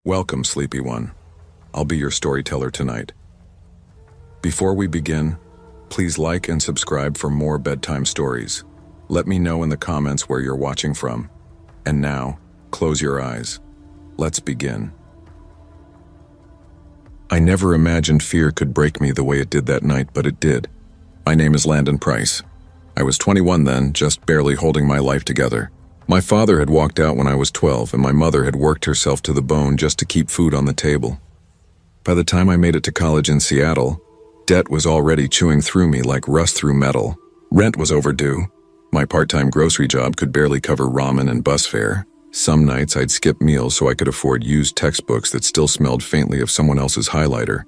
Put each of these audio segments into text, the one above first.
Welcome, sleepy one. I'll be your storyteller tonight. Before we begin, please like and subscribe for more bedtime stories. Let me know in the comments where you're watching from. And now, close your eyes. Let's begin. I never imagined fear could break me the way it did that night, but it did. My name is Landon Price. I was 21 then, just barely holding my life together. My father had walked out when I was 12, and my mother had worked herself to the bone just to keep food on the table. By the time I made it to college in Seattle, debt was already chewing through me like rust through metal. Rent was overdue. My part-time grocery job could barely cover ramen and bus fare. Some nights I'd skip meals so I could afford used textbooks that still smelled faintly of someone else's highlighter.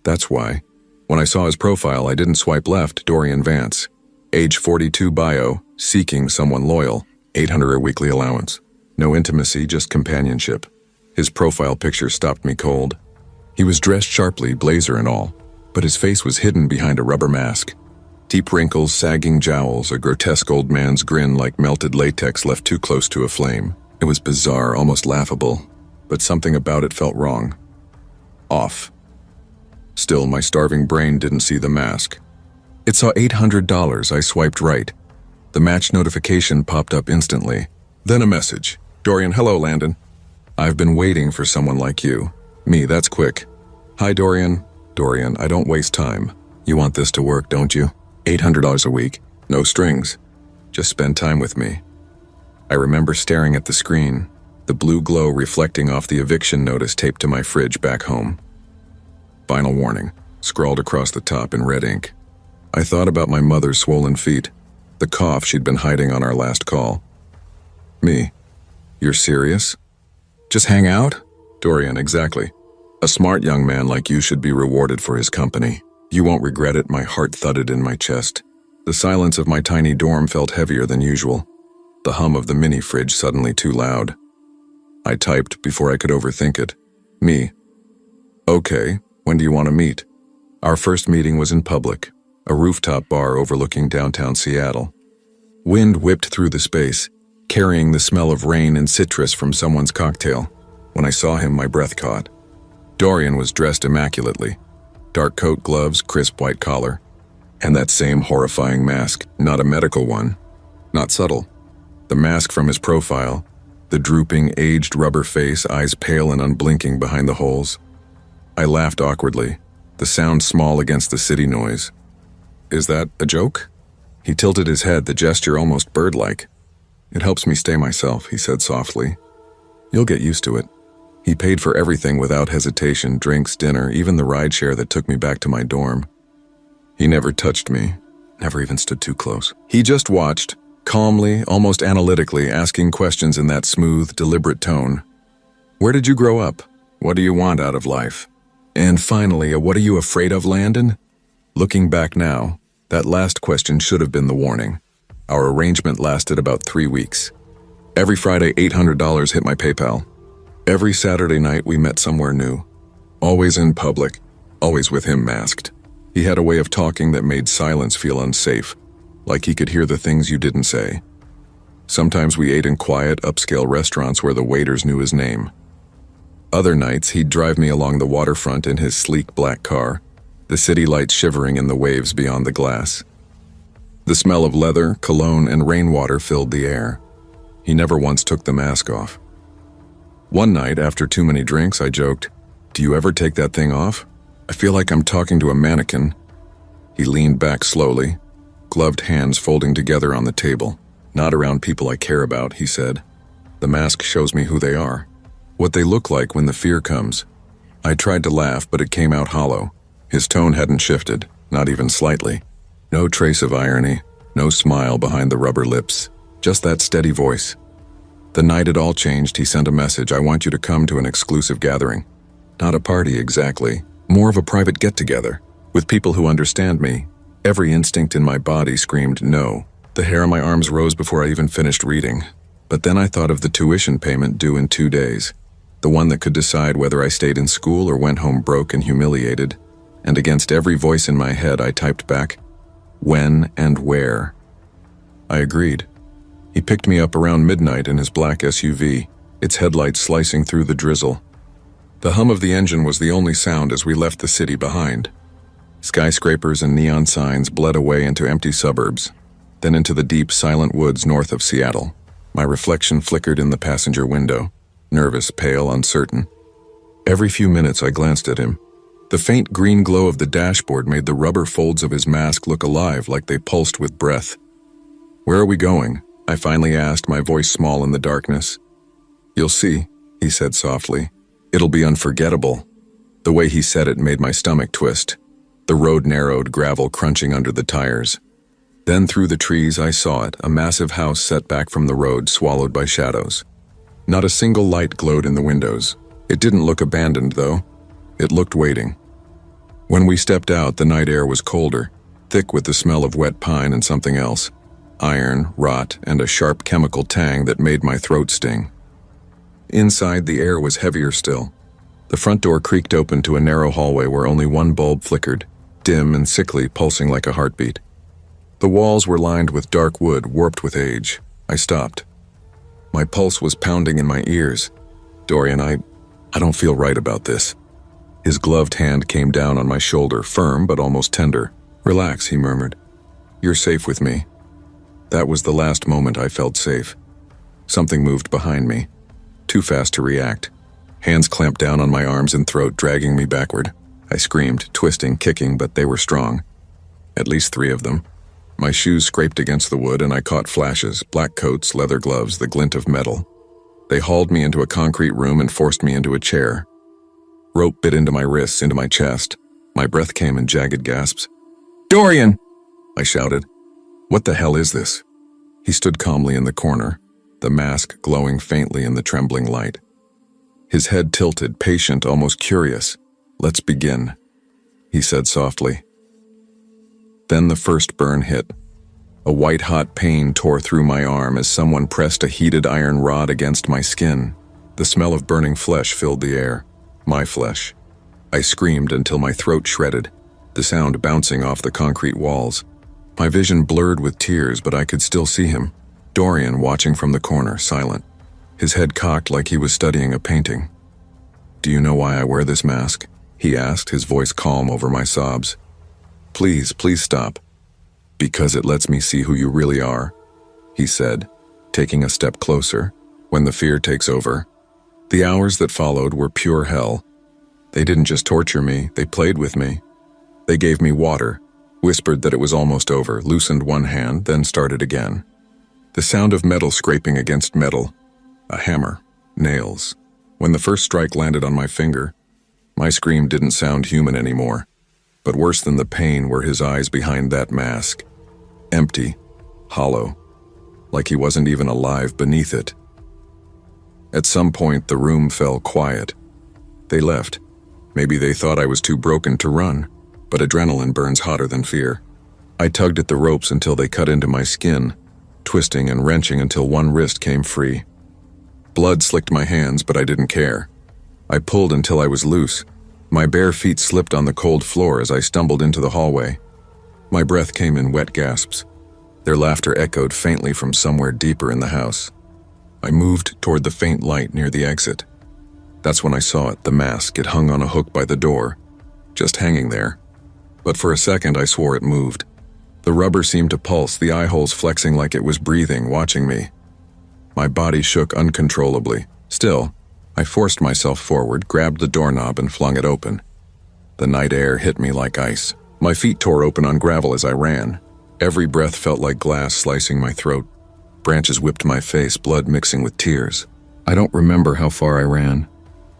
That's why, when I saw his profile, I didn't swipe left. Dorian Vance, age 42 bio, seeking someone loyal. $800 a weekly allowance. No intimacy, just companionship. His profile picture stopped me cold. He was dressed sharply, blazer and all, but his face was hidden behind a rubber mask. Deep wrinkles, sagging jowls, a grotesque old man's grin like melted latex left too close to a flame. It was bizarre, almost laughable, but something about it felt wrong. Off. Still, my starving brain didn't see the mask. It saw $800. I swiped right. The match notification popped up instantly. Then a message. Dorian, hello, Landon. I've been waiting for someone like you. Me, that's quick. Hi, Dorian. Dorian, I don't waste time. You want this to work, don't you? $800 a week. No strings. Just spend time with me. I remember staring at the screen, the blue glow reflecting off the eviction notice taped to my fridge back home. Final warning, scrawled across the top in red ink. I thought about my mother's swollen feet. The cough she'd been hiding on our last call. Me. You're serious? Just hang out? Dorian, exactly. A smart young man like you should be rewarded for his company. You won't regret it. My heart thudded in my chest. The silence of my tiny dorm felt heavier than usual. The hum of the mini fridge suddenly too loud. I typed before I could overthink it. Me. Okay, when do you want to meet? Our first meeting was in public. A rooftop bar overlooking downtown Seattle. Wind whipped through the space, carrying the smell of rain and citrus from someone's cocktail. When I saw him, my breath caught. Dorian was dressed immaculately. Dark coat, gloves, crisp white collar. And that same horrifying mask, not a medical one. Not subtle. The mask from his profile, the drooping, aged rubber face, eyes pale and unblinking behind the holes. I laughed awkwardly, the sound small against the city noise. Is that a joke? He tilted his head, the gesture almost bird-like. It helps me stay myself, he said softly. You'll get used to it. He paid for everything without hesitation, drinks, dinner, even the rideshare that took me back to my dorm. He never touched me, never even stood too close. He just watched, calmly, almost analytically, asking questions in that smooth, deliberate tone. Where did you grow up? What do you want out of life? And finally, what are you afraid of, Landon? Looking back now, that last question should have been the warning. Our arrangement lasted about 3 weeks. Every Friday, $800 hit my PayPal. Every Saturday night, we met somewhere new. Always in public, always with him masked. He had a way of talking that made silence feel unsafe, like he could hear the things you didn't say. Sometimes we ate in quiet, upscale restaurants where the waiters knew his name. Other nights, he'd drive me along the waterfront in his sleek black car, the city lights shivering in the waves beyond the glass. The smell of leather, cologne, and rainwater filled the air. He never once took the mask off. One night, after too many drinks, I joked, "Do you ever take that thing off? I feel like I'm talking to a mannequin." He leaned back slowly, gloved hands folding together on the table. "Not around people I care about," he said. "The mask shows me who they are, what they look like when the fear comes." I tried to laugh, but it came out hollow. His tone hadn't shifted, not even slightly. No trace of irony, no smile behind the rubber lips, just that steady voice. The night it all changed, he sent a message. "I want you to come to an exclusive gathering." Not a party exactly, more of a private get-together, with people who understand me. Every instinct in my body screamed no. The hair on my arms rose before I even finished reading. But then I thought of the tuition payment due in 2 days, the one that could decide whether I stayed in school or went home broke and humiliated. And against every voice in my head, I typed back, "When and where?" I agreed. He picked me up around midnight in his black SUV, its headlights slicing through the drizzle. The hum of the engine was the only sound as we left the city behind. Skyscrapers and neon signs bled away into empty suburbs, then into the deep, silent woods north of Seattle. My reflection flickered in the passenger window, nervous, pale, uncertain. Every few minutes I glanced at him. The faint green glow of the dashboard made the rubber folds of his mask look alive, like they pulsed with breath. "Where are we going?" I finally asked, my voice small in the darkness. "You'll see," he said softly. "It'll be unforgettable." The way he said it made my stomach twist. The road narrowed, gravel crunching under the tires. Then through the trees I saw it, a massive house set back from the road, swallowed by shadows. Not a single light glowed in the windows. It didn't look abandoned, though. It looked waiting. When we stepped out, the night air was colder, thick with the smell of wet pine and something else. Iron, rot, and a sharp chemical tang that made my throat sting. Inside, the air was heavier still. The front door creaked open to a narrow hallway where only one bulb flickered, dim and sickly, pulsing like a heartbeat. The walls were lined with dark wood, warped with age. I stopped. My pulse was pounding in my ears. "Dorian, I don't feel right about this." His gloved hand came down on my shoulder, firm but almost tender. "Relax," he murmured. "You're safe with me." That was the last moment I felt safe. Something moved behind me. Too fast to react. Hands clamped down on my arms and throat, dragging me backward. I screamed, twisting, kicking, but they were strong. At least 3 of them. My shoes scraped against the wood and I caught flashes, black coats, leather gloves, the glint of metal. They hauled me into a concrete room and forced me into a chair. Rope bit into my wrists, into my chest. My breath came in jagged gasps. "Dorian!" I shouted. "What the hell is this?" He stood calmly in the corner, the mask glowing faintly in the trembling light. His head tilted, patient, almost curious. "Let's begin," he said softly. Then the first burn hit. A white-hot pain tore through my arm as someone pressed a heated iron rod against my skin. The smell of burning flesh filled the air. My flesh. I screamed until my throat shredded, the sound bouncing off the concrete walls. My vision blurred with tears, but I could still see him. Dorian watching from the corner, silent. His head cocked like he was studying a painting. "Do you know why I wear this mask?" he asked, his voice calm over my sobs. Please stop." "Because it lets me see who you really are," he said, taking a step closer. "When the fear takes over." The hours that followed were pure hell. They didn't just torture me, they played with me. They gave me water, whispered that it was almost over, loosened one hand, then started again. The sound of metal scraping against metal. A hammer. Nails. When the first strike landed on my finger, my scream didn't sound human anymore. But worse than the pain were his eyes behind that mask. Empty. Hollow. Like he wasn't even alive beneath it. At some point, the room fell quiet. They left. Maybe they thought I was too broken to run, but adrenaline burns hotter than fear. I tugged at the ropes until they cut into my skin, twisting and wrenching until one wrist came free. Blood slicked my hands, but I didn't care. I pulled until I was loose. My bare feet slipped on the cold floor as I stumbled into the hallway. My breath came in wet gasps. Their laughter echoed faintly from somewhere deeper in the house. I moved toward the faint light near the exit. That's when I saw it, the mask. It hung on a hook by the door, just hanging there. But for a second I swore it moved. The rubber seemed to pulse, the eye holes flexing like it was breathing, watching me. My body shook uncontrollably. Still, I forced myself forward, grabbed the doorknob and flung it open. The night air hit me like ice. My feet tore open on gravel as I ran. Every breath felt like glass slicing my throat. Branches whipped my face, blood mixing with tears. I don't remember how far I ran.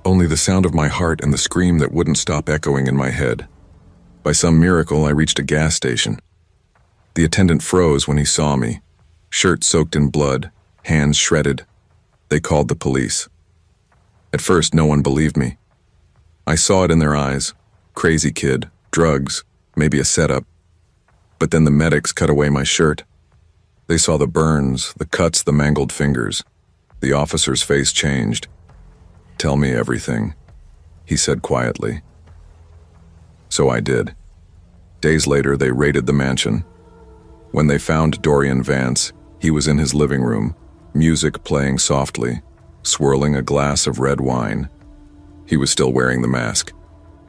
Only the sound of my heart and the scream that wouldn't stop echoing in my head. By some miracle, I reached a gas station. The attendant froze when he saw me. Shirt soaked in blood, hands shredded. They called the police. At first, no one believed me. I saw it in their eyes. Crazy kid, drugs, maybe a setup. But then the medics cut away my shirt. They saw the burns, the cuts, the mangled fingers. The officer's face changed. "Tell me everything," he said quietly. So I did. Days later, they raided the mansion. When they found Dorian Vance, he was in his living room, music playing softly, swirling a glass of red wine. He was still wearing the mask.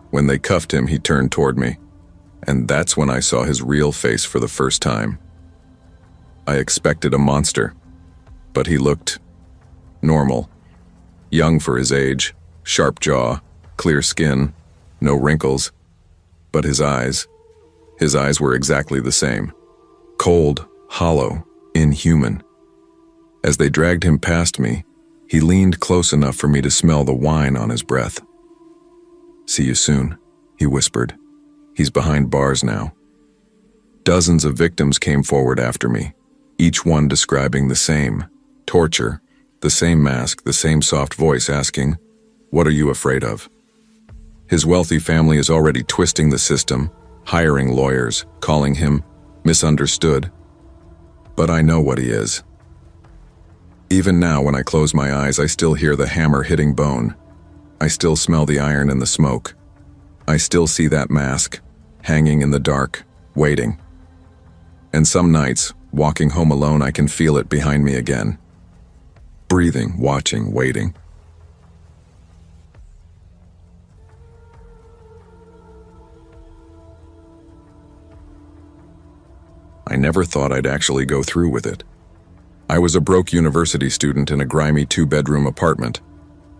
When they cuffed him, he turned toward me, and that's when I saw his real face for the first time. I expected a monster, but he looked normal. Young for his age, sharp jaw, clear skin, no wrinkles. But his eyes were exactly the same. Cold, hollow, inhuman. As they dragged him past me, he leaned close enough for me to smell the wine on his breath. "See you soon," he whispered. "He's behind bars now." Dozens of victims came forward after me, each one describing the same torture, the same mask, the same soft voice asking, "What are you afraid of?" His wealthy family is already twisting the system, hiring lawyers, calling him misunderstood. But I know what he is. Even now, when I close my eyes, I still hear the hammer hitting bone. I still smell the iron and the smoke. I still see that mask, hanging in the dark, waiting. And some nights, walking home alone, I can feel it behind me again. Breathing, watching, waiting. I never thought I'd actually go through with it. I was a broke university student in a grimy 2-bedroom apartment,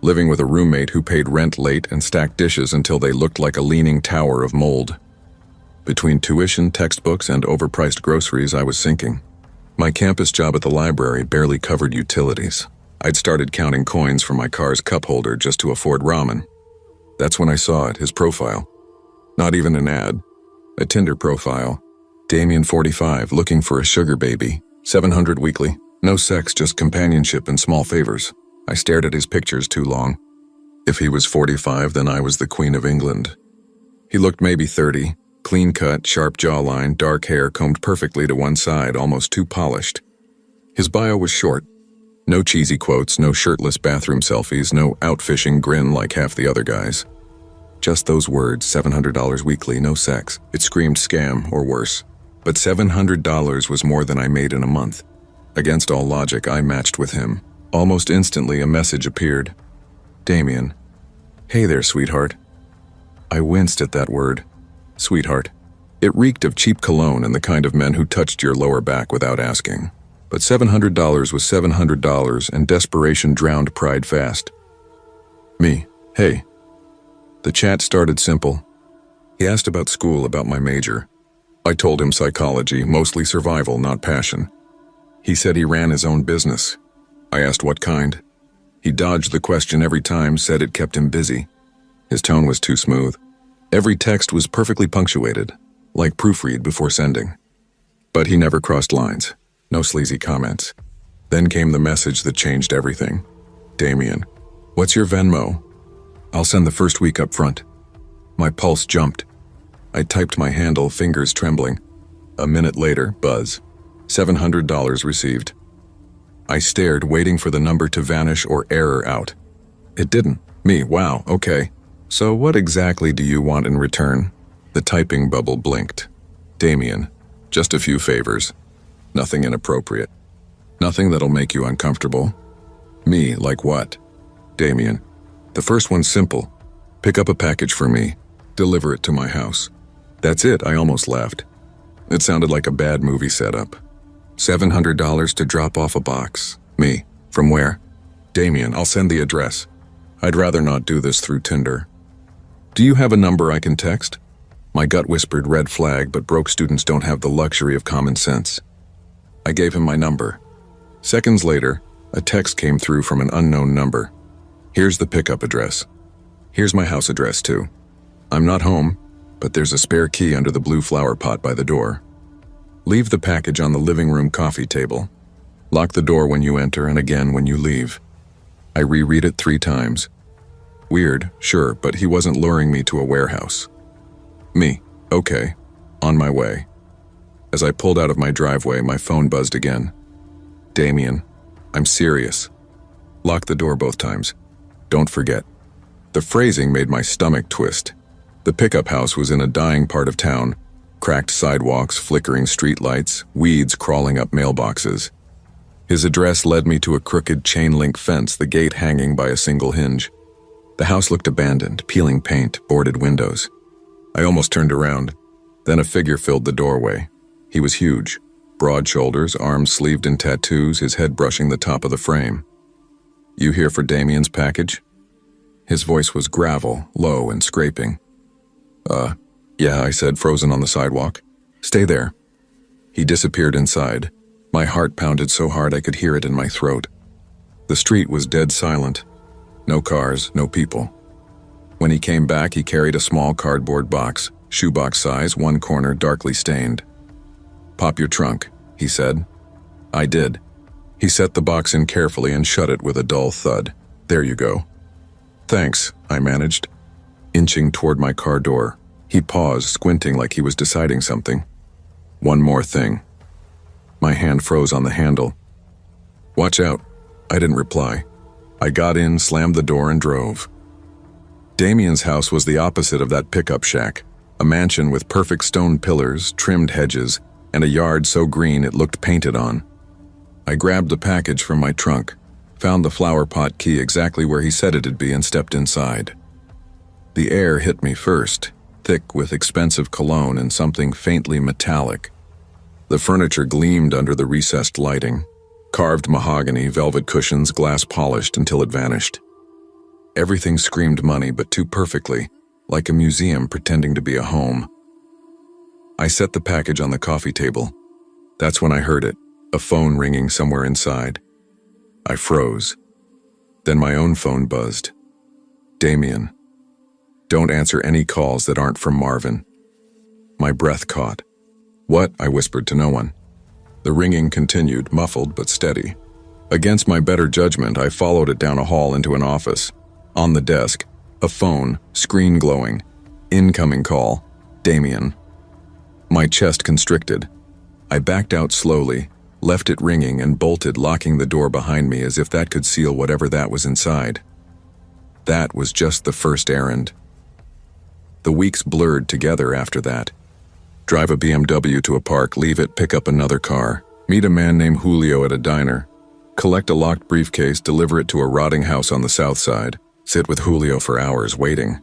living with a roommate who paid rent late and stacked dishes until they looked like a leaning tower of mold. Between tuition, textbooks, and overpriced groceries, I was sinking. My campus job at the library barely covered utilities. I'd started counting coins from my car's cup holder just to afford ramen. That's when I saw it, his profile. Not even an ad. A Tinder profile. Damien 45, looking for a sugar baby. 700 weekly. No sex, just companionship and small favors. I stared at his pictures too long. If he was 45, then I was the Queen of England. He looked maybe 30, clean-cut, sharp jawline, dark hair combed perfectly to one side, almost too polished. His bio was short. No cheesy quotes, no shirtless bathroom selfies, no out-fishing grin like half the other guys. Just those words, $700 weekly, no sex. It screamed scam, or worse. But $700 was more than I made in a month. Against all logic, I matched with him. Almost instantly, a message appeared. "Damien. Hey there, sweetheart." I winced at that word. Sweetheart. It reeked of cheap cologne and the kind of men who touched your lower back without asking. But $700 was $700, and desperation drowned pride fast. Me. Hey. The chat started simple. He asked about school, about my major. I told him psychology, mostly survival, not passion. He said he ran his own business. I asked what kind. He dodged the question every time, said it kept him busy. His tone was too smooth. Every text was perfectly punctuated, like proofread before sending. But he never crossed lines. No sleazy comments. Then came the message that changed everything. "Damien, what's your Venmo? I'll send the first week up front." My pulse jumped. I typed my handle, fingers trembling. A minute later, buzz. $700 received. I stared, waiting for the number to vanish or error out. It didn't. Me, wow, okay. "So what exactly do you want in return?" The typing bubble blinked. "Damien, just a few favors. Nothing inappropriate. Nothing that'll make you uncomfortable." Me, like what? "Damien, the first one's simple. Pick up a package for me. Deliver it to my house." That's it, I almost laughed. It sounded like a bad movie setup. $700 to drop off a box. Me, from where? "Damien, I'll send the address. I'd rather not do this through Tinder." "Do you have a number I can text?" My gut whispered red flag, but broke students don't have the luxury of common sense. I gave him my number. Seconds later, a text came through from an unknown number. "Here's the pickup address. Here's my house address too. I'm not home, but there's a spare key under the blue flower pot by the door. Leave the package on the living room coffee table. Lock the door when you enter and again when you leave." I reread it 3 times. Weird, sure, but he wasn't luring me to a warehouse. Me, okay, on my way. As I pulled out of my driveway, my phone buzzed again. "Damien, I'm serious. Lock the door both times. Don't forget." The phrasing made my stomach twist. The pickup house was in a dying part of town. Cracked sidewalks, flickering streetlights, weeds crawling up mailboxes. His address led me to a crooked chain-link fence, the gate hanging by a single hinge. The house looked abandoned, peeling paint, boarded windows. I almost turned around. Then a figure filled the doorway. He was huge, broad shoulders, arms sleeved in tattoos, his head brushing the top of the frame. "You here for Damien's package?" His voice was gravel, low and scraping. Yeah, I said, frozen on the sidewalk. "Stay there." He disappeared inside. My heart pounded so hard I could hear it in my throat. The street was dead silent. No cars, no people. When he came back, he carried a small cardboard box, shoebox size, one corner darkly stained. "Pop your trunk," he said. I did. He set the box in carefully and shut it with a dull thud. "There you go." "Thanks," I managed. Inching toward my car door, he paused, squinting like he was deciding something. "One more thing." My hand froze on the handle. "Watch out." I didn't reply. I got in, slammed the door, and drove. Damien's house was the opposite of that pickup shack, a mansion with perfect stone pillars, trimmed hedges, and a yard so green it looked painted on. I grabbed the package from my trunk, found the flower pot key exactly where he said it'd be, and stepped inside. The air hit me first, thick with expensive cologne and something faintly metallic. The furniture gleamed under the recessed lighting. Carved mahogany, velvet cushions, glass polished until it vanished. Everything screamed money, but too perfectly, like a museum pretending to be a home. I set the package on the coffee table. That's when I heard it, a phone ringing somewhere inside. I froze. Then my own phone buzzed. "Damien. Don't answer any calls that aren't from Marvin." My breath caught. "What?" I whispered to no one. The ringing continued, muffled but steady. Against my better judgment, I followed it down a hall into an office. On the desk, a phone, screen glowing. Incoming call. Damien. My chest constricted. I backed out slowly, left it ringing, and bolted, locking the door behind me as if that could seal whatever that was inside. That was just the first errand. The weeks blurred together after that. Drive a BMW to a park, leave it, pick up another car, meet a man named Julio at a diner, collect a locked briefcase, deliver it to a rotting house on the south side, sit with Julio for hours waiting,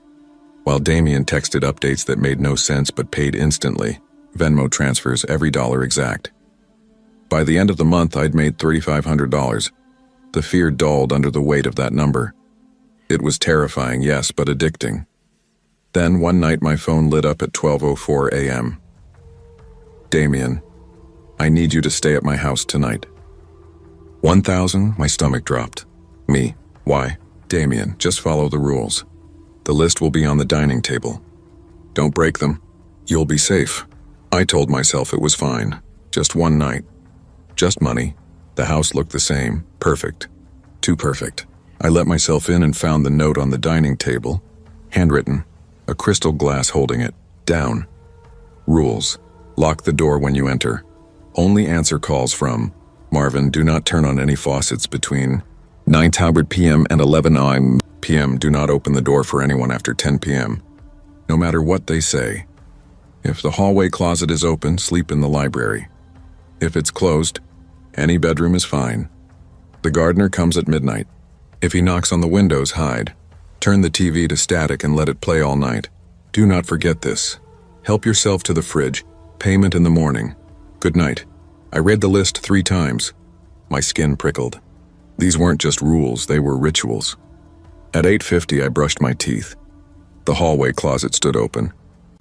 while Damien texted updates that made no sense but paid instantly, Venmo transfers every dollar exact. By the end of the month, I'd made $3,500. The fear dulled under the weight of that number. It was terrifying, yes, but addicting. Then one night my phone lit up at 12:04 a.m. "Damien, I need you to stay at my house tonight." 1,000, my stomach dropped. Me, why? "Damien, just follow the rules. The list will be on the dining table. Don't break them. You'll be safe." I told myself it was fine. Just one night. Just money. The house looked the same. Perfect. Too perfect. I let myself in and found the note on the dining table. Handwritten. A crystal glass holding it. Down. Rules. Lock the door when you enter. Only answer calls from Marvin. Do not turn on any faucets between 9:00 p.m. and 11 p.m. Do not open the door for anyone after 10 p.m. No matter what they say. If the hallway closet is open, sleep in the library. If it's closed, any bedroom is fine. The gardener comes at midnight. If he knocks on the windows, hide. Turn the TV to static and let it play all night. Do not forget this. Help yourself to the fridge. Payment in the morning. Good night. I read the list 3 times. My skin prickled. These weren't just rules, they were rituals. At 8:50, I brushed my teeth. The hallway closet stood open.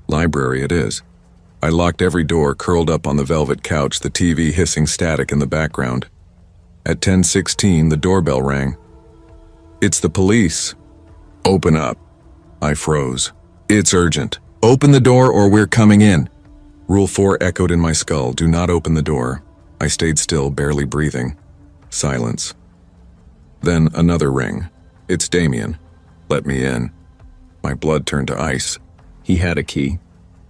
Library it is. I locked every door, curled up on the velvet couch, the TV hissing static in the background. At 10:16, the doorbell rang. "It's the police." "Open up." I froze. "It's urgent. Open the door or we're coming in." Rule 4 echoed in my skull. Do not open the door. I stayed still, barely breathing. Silence. Then another ring. "It's Damien. Let me in." My blood turned to ice. He had a key.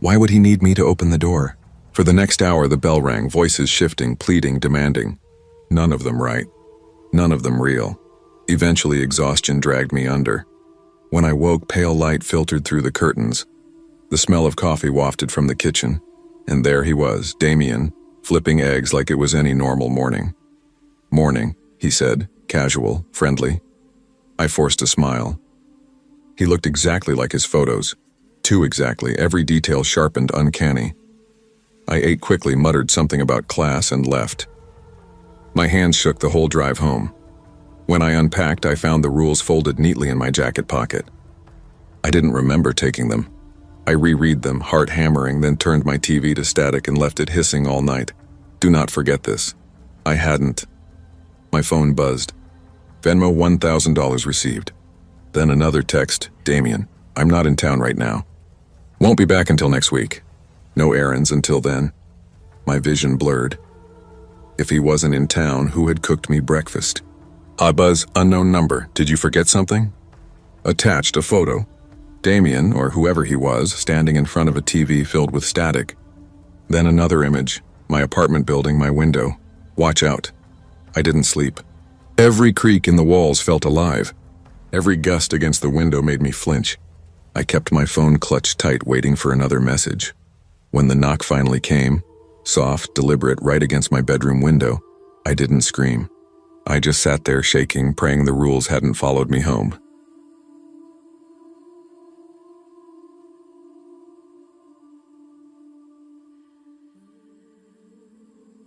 Why would he need me to open the door? For the next hour, the bell rang, voices shifting, pleading, demanding. None of them right. None of them real. Eventually, exhaustion dragged me under. When I woke, pale light filtered through the curtains. The smell of coffee wafted from the kitchen. And there he was, Damien, flipping eggs like it was any normal morning. "Morning," he said, casual, friendly. I forced a smile. He looked exactly like his photos. Too exactly, every detail sharp and uncanny. I ate quickly, muttered something about class, and left. My hands shook the whole drive home. When I unpacked, I found the rules folded neatly in my jacket pocket. I didn't remember taking them. I reread them, heart hammering, then turned my TV to static and left it hissing all night. Do not forget this. I hadn't. My phone buzzed. Venmo $1,000 received. Then another text, Damien, I'm not in town right now. Won't be back until next week. No errands until then. My vision blurred. If he wasn't in town, who had cooked me breakfast? Buzz, unknown number, did you forget something? Attached a photo. Damien, or whoever he was, standing in front of a TV filled with static. Then another image, my apartment building, my window. Watch out. I didn't sleep. Every creak in the walls felt alive. Every gust against the window made me flinch. I kept my phone clutched tight, waiting for another message. When the knock finally came, soft, deliberate, right against my bedroom window, I didn't scream. I just sat there shaking, praying the rules hadn't followed me home.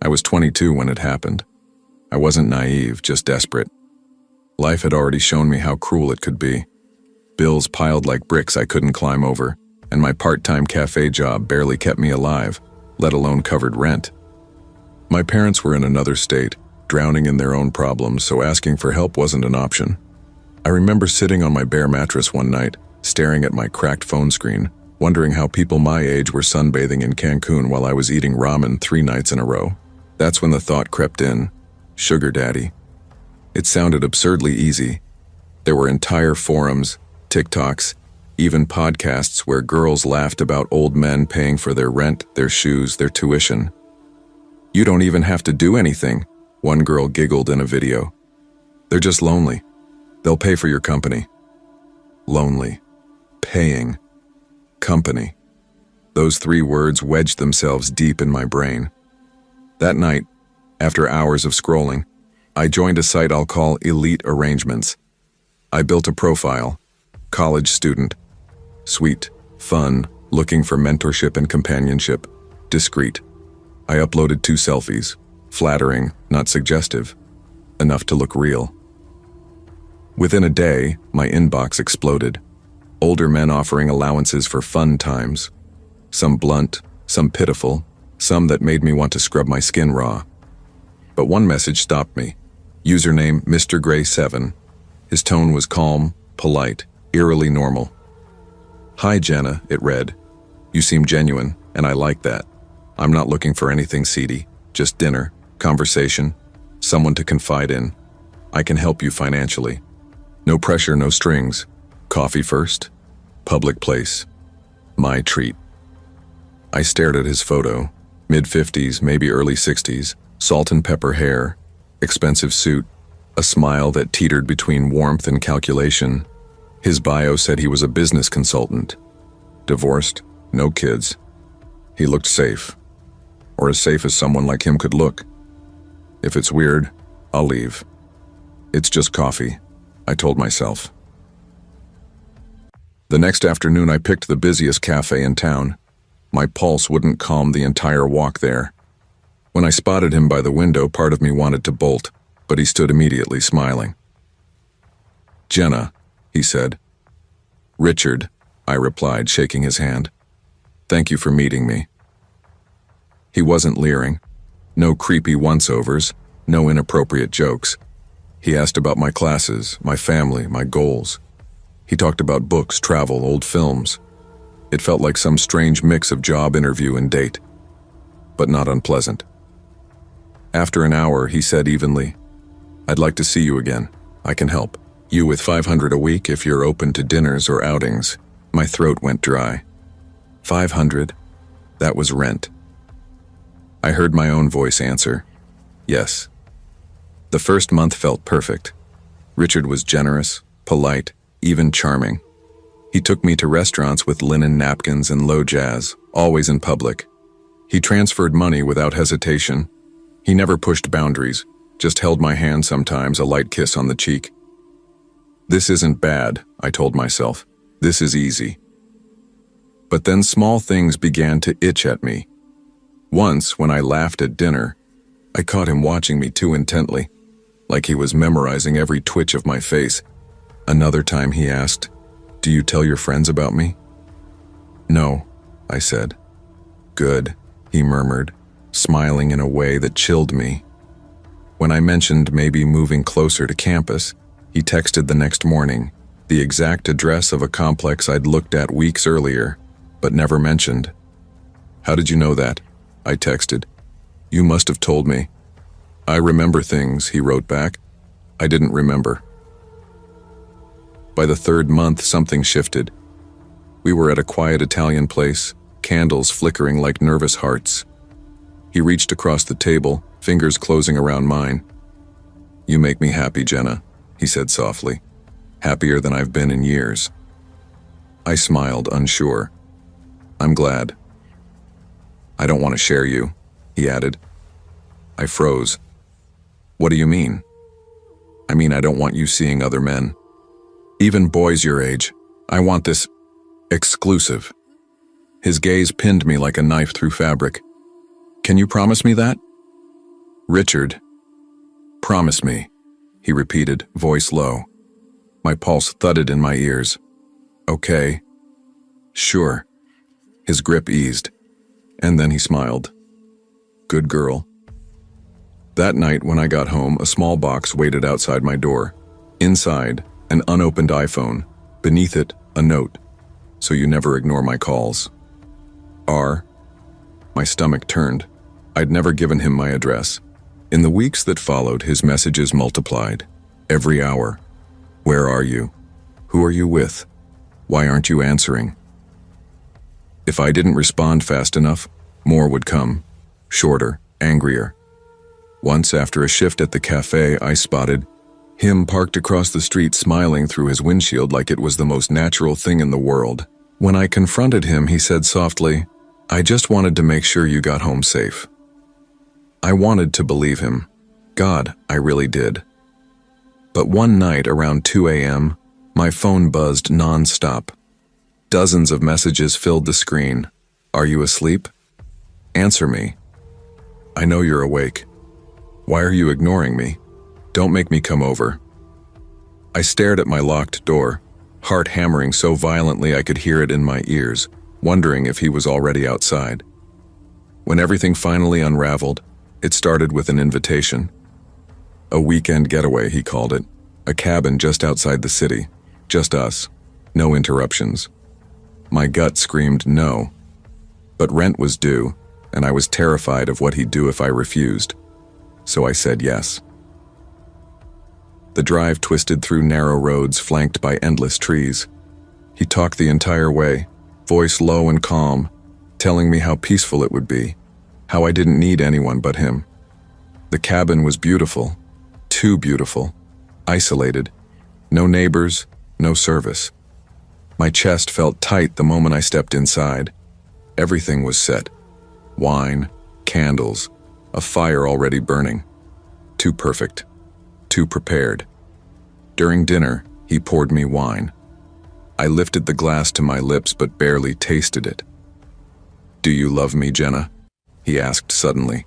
I was 22 when it happened. I wasn't naive, just desperate. Life had already shown me how cruel it could be. Bills piled like bricks I couldn't climb over, and my part-time cafe job barely kept me alive, let alone covered rent. My parents were in another state, drowning in their own problems, so asking for help wasn't an option. I remember sitting on my bare mattress one night, staring at my cracked phone screen, wondering how people my age were sunbathing in Cancun while I was eating ramen 3 nights in a row. That's when the thought crept in. Sugar daddy. It sounded absurdly easy. There were entire forums, TikToks, even podcasts where girls laughed about old men paying for their rent, their shoes, their tuition. You don't even have to do anything, one girl giggled in a video. They're just lonely. They'll pay for your company. Lonely. Paying. Company. Those 3 words wedged themselves deep in my brain. That night, after hours of scrolling, I joined a site I'll call Elite Arrangements. I built a profile, college student, sweet, fun, looking for mentorship and companionship, discreet. I uploaded 2 selfies, flattering, not suggestive, enough to look real. Within a day, my inbox exploded. Older men offering allowances for fun times. Some blunt, some pitiful, some that made me want to scrub my skin raw. But one message stopped me. Username Mr. Gray 7. His tone was calm, polite, eerily normal. Hi Jenna, it read. You seem genuine, and I like that. I'm not looking for anything seedy, just dinner, conversation, someone to confide in. I can help you financially. No pressure, no strings. Coffee first. Public place. My treat. I stared at his photo. Mid-50s, maybe early 60s, salt and pepper hair, expensive suit, a smile that teetered between warmth and calculation. His bio said he was a business consultant. Divorced, no kids. He looked safe. Or as safe as someone like him could look. If it's weird, I'll leave. It's just coffee, I told myself. The next afternoon I picked the busiest cafe in town. My pulse wouldn't calm the entire walk there. When I spotted him by the window, part of me wanted to bolt, but he stood immediately, smiling. Jenna, he said. Richard, I replied, shaking his hand. Thank you for meeting me. He wasn't leering. No creepy once-overs, no inappropriate jokes. He asked about my classes, my family, my goals. He talked about books, travel, old films. It felt like some strange mix of job interview and date, but not unpleasant. After an hour, he said evenly, I'd like to see you again. I can help. You with $500 a week if you're open to dinners or outings. My throat went dry. $500? That was rent. I heard my own voice answer, yes. The first month felt perfect. Richard was generous, polite, even charming. He took me to restaurants with linen napkins and low jazz, always in public. He transferred money without hesitation. He never pushed boundaries, just held my hand sometimes, a light kiss on the cheek. This isn't bad, I told myself. This is easy. But then small things began to itch at me. Once, when I laughed at dinner, I caught him watching me too intently, like he was memorizing every twitch of my face. Another time he asked, "Do you tell your friends about me?" "No," I said. "Good," he murmured, smiling in a way that chilled me. When I mentioned maybe moving closer to campus, he texted the next morning, the exact address of a complex I'd looked at weeks earlier, but never mentioned. "How did you know that?" I texted. "You must have told me." "I remember things," he wrote back. "I didn't remember." By the third month, something shifted. We were at a quiet Italian place, candles flickering like nervous hearts. He reached across the table, fingers closing around mine. "You make me happy, Jenna," he said softly. "Happier than I've been in years." I smiled, unsure. "I'm glad." "I don't want to share you," he added. I froze. "What do you mean?" "I mean, I don't want you seeing other men. Even boys your age. I want this exclusive." His gaze pinned me like a knife through fabric. "Can you promise me that?" "Richard, promise me," he repeated, voice low. My pulse thudded in my ears. "Okay. Sure." His grip eased, and then he smiled. "Good girl." That night when I got home, a small box waited outside my door. Inside, an unopened iPhone. Beneath it, a note. "So you never ignore my calls." R. My stomach turned. I'd never given him my address. In the weeks that followed, his messages multiplied. Every hour. "Where are you? Who are you with? Why aren't you answering?" If I didn't respond fast enough, more would come. Shorter, angrier. Once, after a shift at the cafe, I spotted him parked across the street, smiling through his windshield like it was the most natural thing in the world. When I confronted him, he said softly, "I just wanted to make sure you got home safe." I wanted to believe him. God, I really did. But one night around 2 a.m., my phone buzzed non-stop. Dozens of messages filled the screen. "Are you asleep? Answer me. I know you're awake. Why are you ignoring me? Don't make me come over." I stared at my locked door, heart hammering so violently I could hear it in my ears, wondering if he was already outside. When everything finally unraveled, it started with an invitation. A weekend getaway, he called it. A cabin just outside the city. Just us. No interruptions. My gut screamed no. But rent was due, and I was terrified of what he'd do if I refused. So I said yes. The drive twisted through narrow roads flanked by endless trees. He talked the entire way, voice low and calm, telling me how peaceful it would be, how I didn't need anyone but him. The cabin was beautiful, too beautiful, isolated, no neighbors, no service. My chest felt tight the moment I stepped inside. Everything was set. Wine, candles, a fire already burning. Too perfect, too prepared. During dinner, he poured me wine. I lifted the glass to my lips but barely tasted it. "Do you love me, Jenna?" he asked suddenly.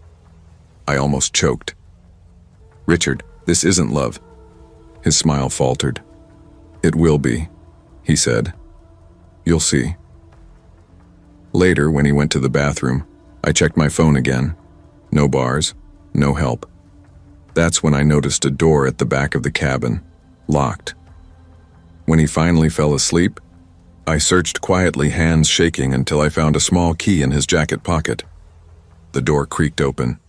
I almost choked. "Richard, this isn't love." His smile faltered. "It will be," he said. "You'll see." Later, when he went to the bathroom, I checked my phone again. No bars, no help. That's when I noticed a door at the back of the cabin, locked. When he finally fell asleep, I searched quietly, hands shaking, until I found a small key in his jacket pocket. The door creaked open.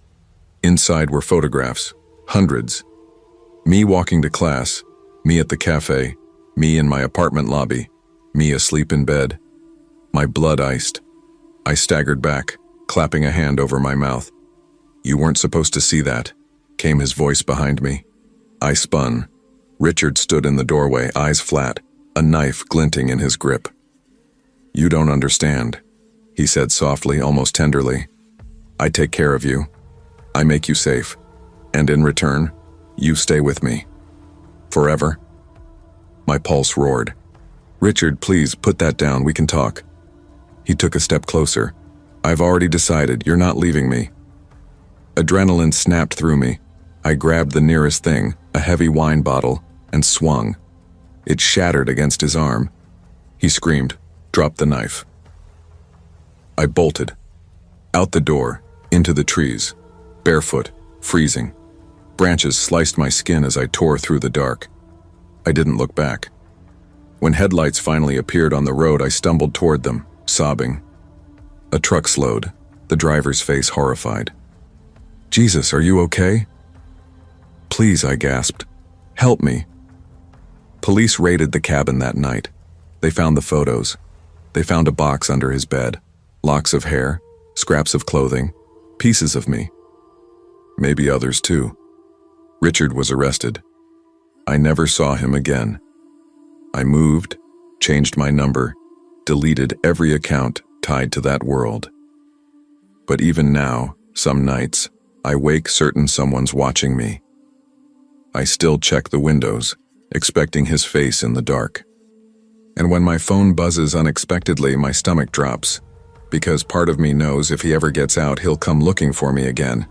Inside were photographs, hundreds. Me walking to class, me at the cafe, me in my apartment lobby, me asleep in bed. My blood iced. I staggered back, clapping a hand over my mouth. "You weren't supposed to see that," came his voice behind me. I spun. Richard stood in the doorway, eyes flat, a knife glinting in his grip. "You don't understand," he said softly, almost tenderly. "I take care of you. I make you safe. And in return, you stay with me. Forever." My pulse roared. Richard, please, put that down, we can talk. He took a step closer. I've already decided, you're not leaving me. Adrenaline snapped through me. I grabbed the nearest thing, a heavy wine bottle, and swung. It shattered against his arm. He screamed, dropped the knife. I bolted. Out the door, into the trees, barefoot, freezing. Branches sliced my skin as I tore through the dark. I didn't look back. When headlights finally appeared on the road, I stumbled toward them, sobbing. A truck slowed, the driver's face horrified. Jesus, are you okay? Please, I gasped. Help me. Police raided the cabin that night. They found the photos. They found a box under his bed, locks of hair, scraps of clothing, pieces of me. Maybe others too. Richard was arrested. I never saw him again. I moved, changed my number, deleted every account tied to that world. But even now, some nights, I wake certain someone's watching me. I still check the windows, expecting his face in the dark. And when my phone buzzes unexpectedly, my stomach drops, because part of me knows if he ever gets out, he'll come looking for me again.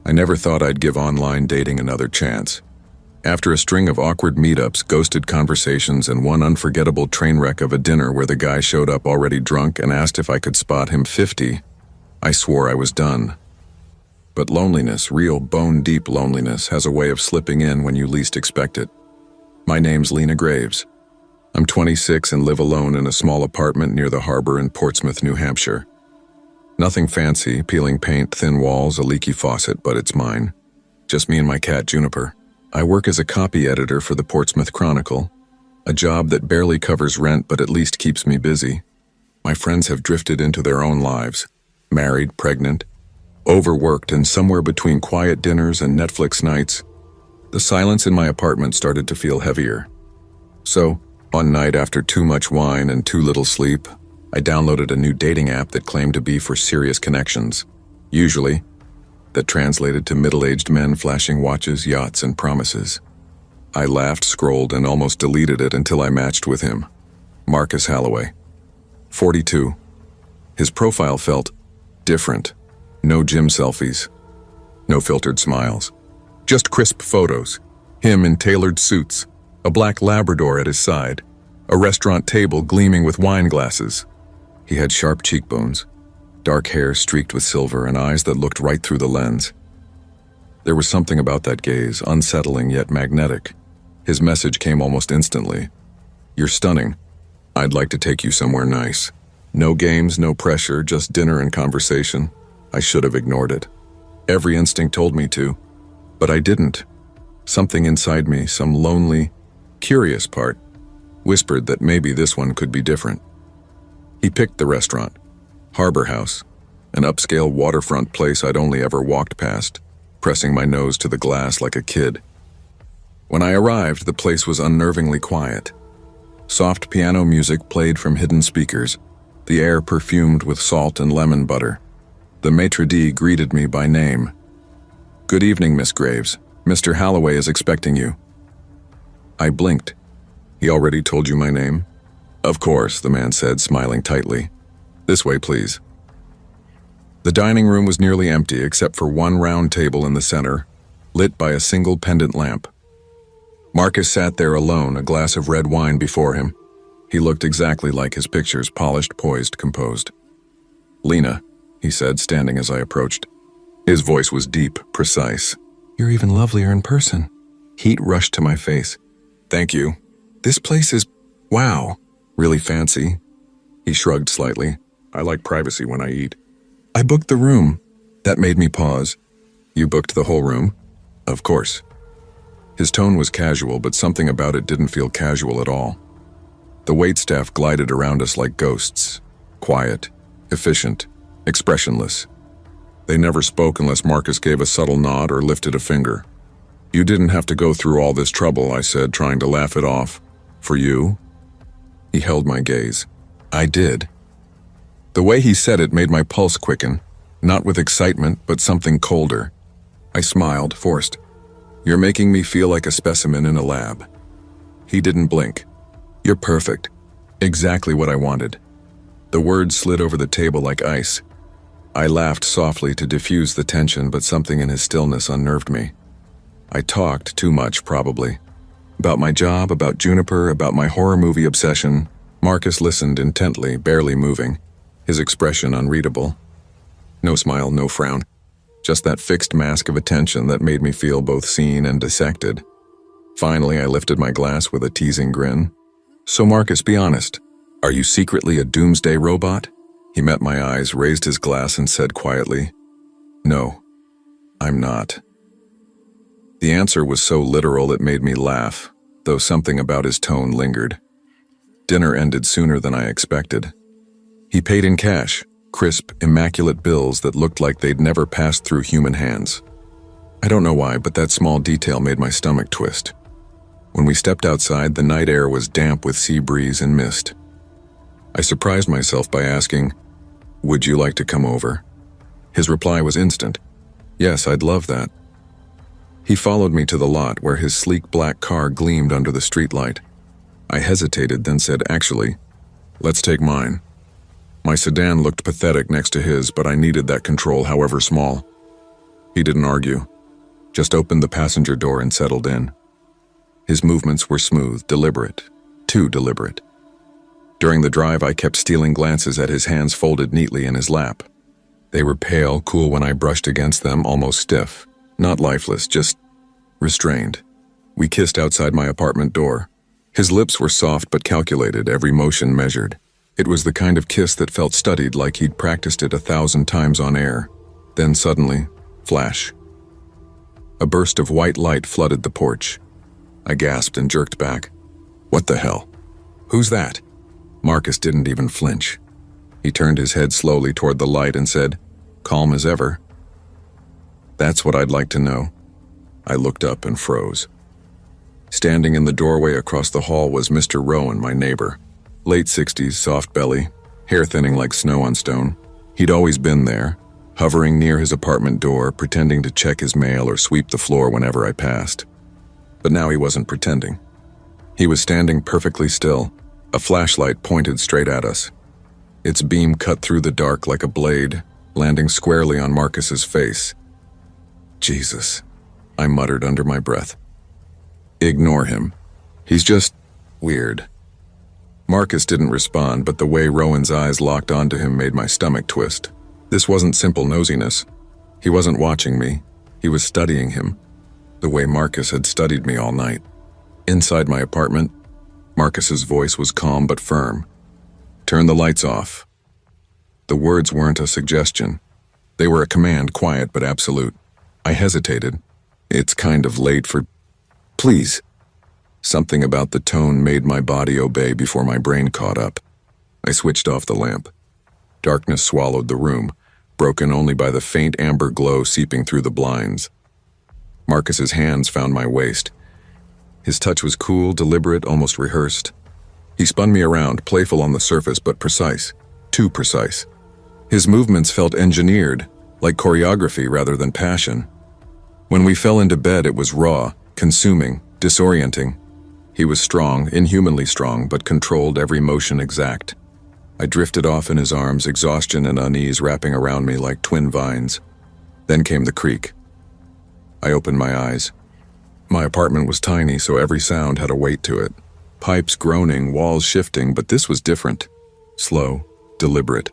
I never thought I'd give online dating another chance. After a string of awkward meetups, ghosted conversations, and one unforgettable train wreck of a dinner where the guy showed up already drunk and asked if I could spot him 50, I swore I was done. But loneliness, real bone-deep loneliness, has a way of slipping in when you least expect it. My name's Lena Graves. I'm 26 and live alone in a small apartment near the harbor in Portsmouth, New Hampshire. Nothing fancy, peeling paint, thin walls, a leaky faucet, but it's mine. Just me and my cat, Juniper. I work as a copy editor for the Portsmouth Chronicle, a job that barely covers rent but at least keeps me busy. My friends have drifted into their own lives, married, pregnant, overworked, and somewhere between quiet dinners and Netflix nights, the silence in my apartment started to feel heavier. So, one night after too much wine and too little sleep, I downloaded a new dating app that claimed to be for serious connections. Usually, that translated to middle-aged men flashing watches, yachts, and promises. I laughed, scrolled, and almost deleted it until I matched with him. Marcus Holloway. 42. His profile felt different. No gym selfies. No filtered smiles. Just crisp photos. Him in tailored suits. A black Labrador at his side. A restaurant table gleaming with wine glasses. He had sharp cheekbones, dark hair streaked with silver, and eyes that looked right through the lens. There was something about that gaze, unsettling yet magnetic. His message came almost instantly. You're stunning. I'd like to take you somewhere nice. No games, no pressure, just dinner and conversation. I should have ignored it. Every instinct told me to, but I didn't. Something inside me, some lonely, curious part, whispered that maybe this one could be different. He picked the restaurant, Harbor House, an upscale waterfront place I'd only ever walked past, pressing my nose to the glass like a kid. When I arrived, the place was unnervingly quiet. Soft piano music played from hidden speakers, the air perfumed with salt and lemon butter. The maitre d' greeted me by name. Good evening, Miss Graves. Mr. Holloway is expecting you. I blinked. He already told you my name? Of course, the man said, smiling tightly. This way, please. The dining room was nearly empty except for one round table in the center, lit by a single pendant lamp. Marcus sat there alone, a glass of red wine before him. He looked exactly like his pictures, polished, poised, composed. Lena, he said, standing as I approached. His voice was deep, precise. You're even lovelier in person. Heat rushed to my face. Thank you. This place is, wow, really fancy. He shrugged slightly. I like privacy when I eat. I booked the room. That made me pause. You booked the whole room? Of course. His tone was casual, but something about it didn't feel casual at all. The waitstaff glided around us like ghosts. Quiet, efficient, expressionless. They never spoke unless Marcus gave a subtle nod or lifted a finger. You didn't have to go through all this trouble, I said, trying to laugh it off. For you? He held my gaze. I did. The way he said it made my pulse quicken. Not with excitement, but something colder. I smiled, forced. "You're making me feel like a specimen in a lab." He didn't blink. "You're perfect. Exactly what I wanted." The words slid over the table like ice. I laughed softly to diffuse the tension, but something in his stillness unnerved me. I talked too much, probably. About my job, about Juniper, about my horror movie obsession. Marcus listened intently, barely moving, his expression unreadable. No smile, no frown. Just that fixed mask of attention that made me feel both seen and dissected. Finally, I lifted my glass with a teasing grin. "So Marcus, be honest. Are you secretly a doomsday robot?" He met my eyes, raised his glass, and said quietly, "No, I'm not." The answer was so literal it made me laugh, though something about his tone lingered. Dinner ended sooner than I expected. He paid in cash, crisp, immaculate bills that looked like they'd never passed through human hands. I don't know why, but that small detail made my stomach twist. When we stepped outside, the night air was damp with sea breeze and mist. I surprised myself by asking, "Would you like to come over?" His reply was instant. "Yes, I'd love that." He followed me to the lot where his sleek black car gleamed under the streetlight. I hesitated, then said, "Actually, let's take mine." My sedan looked pathetic next to his, but I needed that control, however small. He didn't argue, just opened the passenger door and settled in. His movements were smooth, deliberate, too deliberate. During the drive, I kept stealing glances at his hands folded neatly in his lap. They were pale, cool when I brushed against them, almost stiff. Not lifeless, just restrained. We kissed outside my apartment door. His lips were soft but calculated, every motion measured. It was the kind of kiss that felt studied, like he'd practiced it 1,000 times on air. Then suddenly, flash. A burst of white light flooded the porch. I gasped and jerked back. "What the hell? Who's that?" Marcus didn't even flinch. He turned his head slowly toward the light and said, calm as ever, "That's what I'd like to know." I looked up and froze. Standing in the doorway across the hall was Mr. Rowan, my neighbor. Late 60s, soft belly, hair thinning like snow on stone. He'd always been there, hovering near his apartment door, pretending to check his mail or sweep the floor whenever I passed. But now he wasn't pretending. He was standing perfectly still, a flashlight pointed straight at us. Its beam cut through the dark like a blade, landing squarely on Marcus's face. "Jesus," I muttered under my breath. "Ignore him. He's just weird." Marcus didn't respond, but the way Rowan's eyes locked onto him made my stomach twist. This wasn't simple nosiness. He wasn't watching me. He was studying him, the way Marcus had studied me all night. Inside my apartment, Marcus's voice was calm but firm. "Turn the lights off." The words weren't a suggestion. They were a command, quiet but absolute. I hesitated. "It's kind of late for—" "Please." Something about the tone made my body obey before my brain caught up. I switched off the lamp. Darkness swallowed the room, broken only by the faint amber glow seeping through the blinds. Marcus's hands found my waist. His touch was cool, deliberate, almost rehearsed. He spun me around, playful on the surface but precise. Too precise. His movements felt engineered, like choreography rather than passion. When we fell into bed, it was raw, consuming, disorienting. He was strong, inhumanly strong, but controlled every motion exact. I drifted off in his arms, exhaustion and unease wrapping around me like twin vines. Then came the creak. I opened my eyes. My apartment was tiny, so every sound had a weight to it. Pipes groaning, walls shifting, but this was different. Slow, deliberate.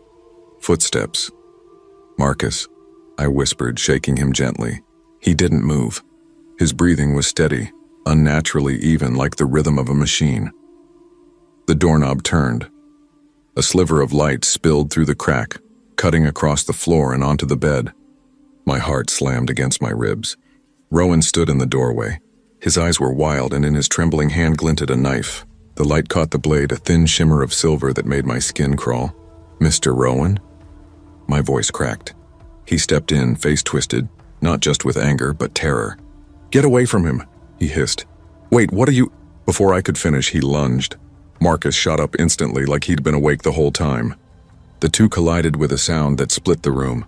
Footsteps. "Marcus," I whispered, shaking him gently. He didn't move. His breathing was steady, unnaturally even, like the rhythm of a machine. The doorknob turned. A sliver of light spilled through the crack, cutting across the floor and onto the bed. My heart slammed against my ribs. Rowan stood in the doorway. His eyes were wild, and in his trembling hand glinted a knife. The light caught the blade, a thin shimmer of silver that made my skin crawl. "Mr. Rowan?" My voice cracked. He stepped in, face twisted, not just with anger, but terror. "Get away from him," he hissed. "Wait, what are you—" Before I could finish, he lunged. Marcus shot up instantly, like he'd been awake the whole time. The two collided with a sound that split the room.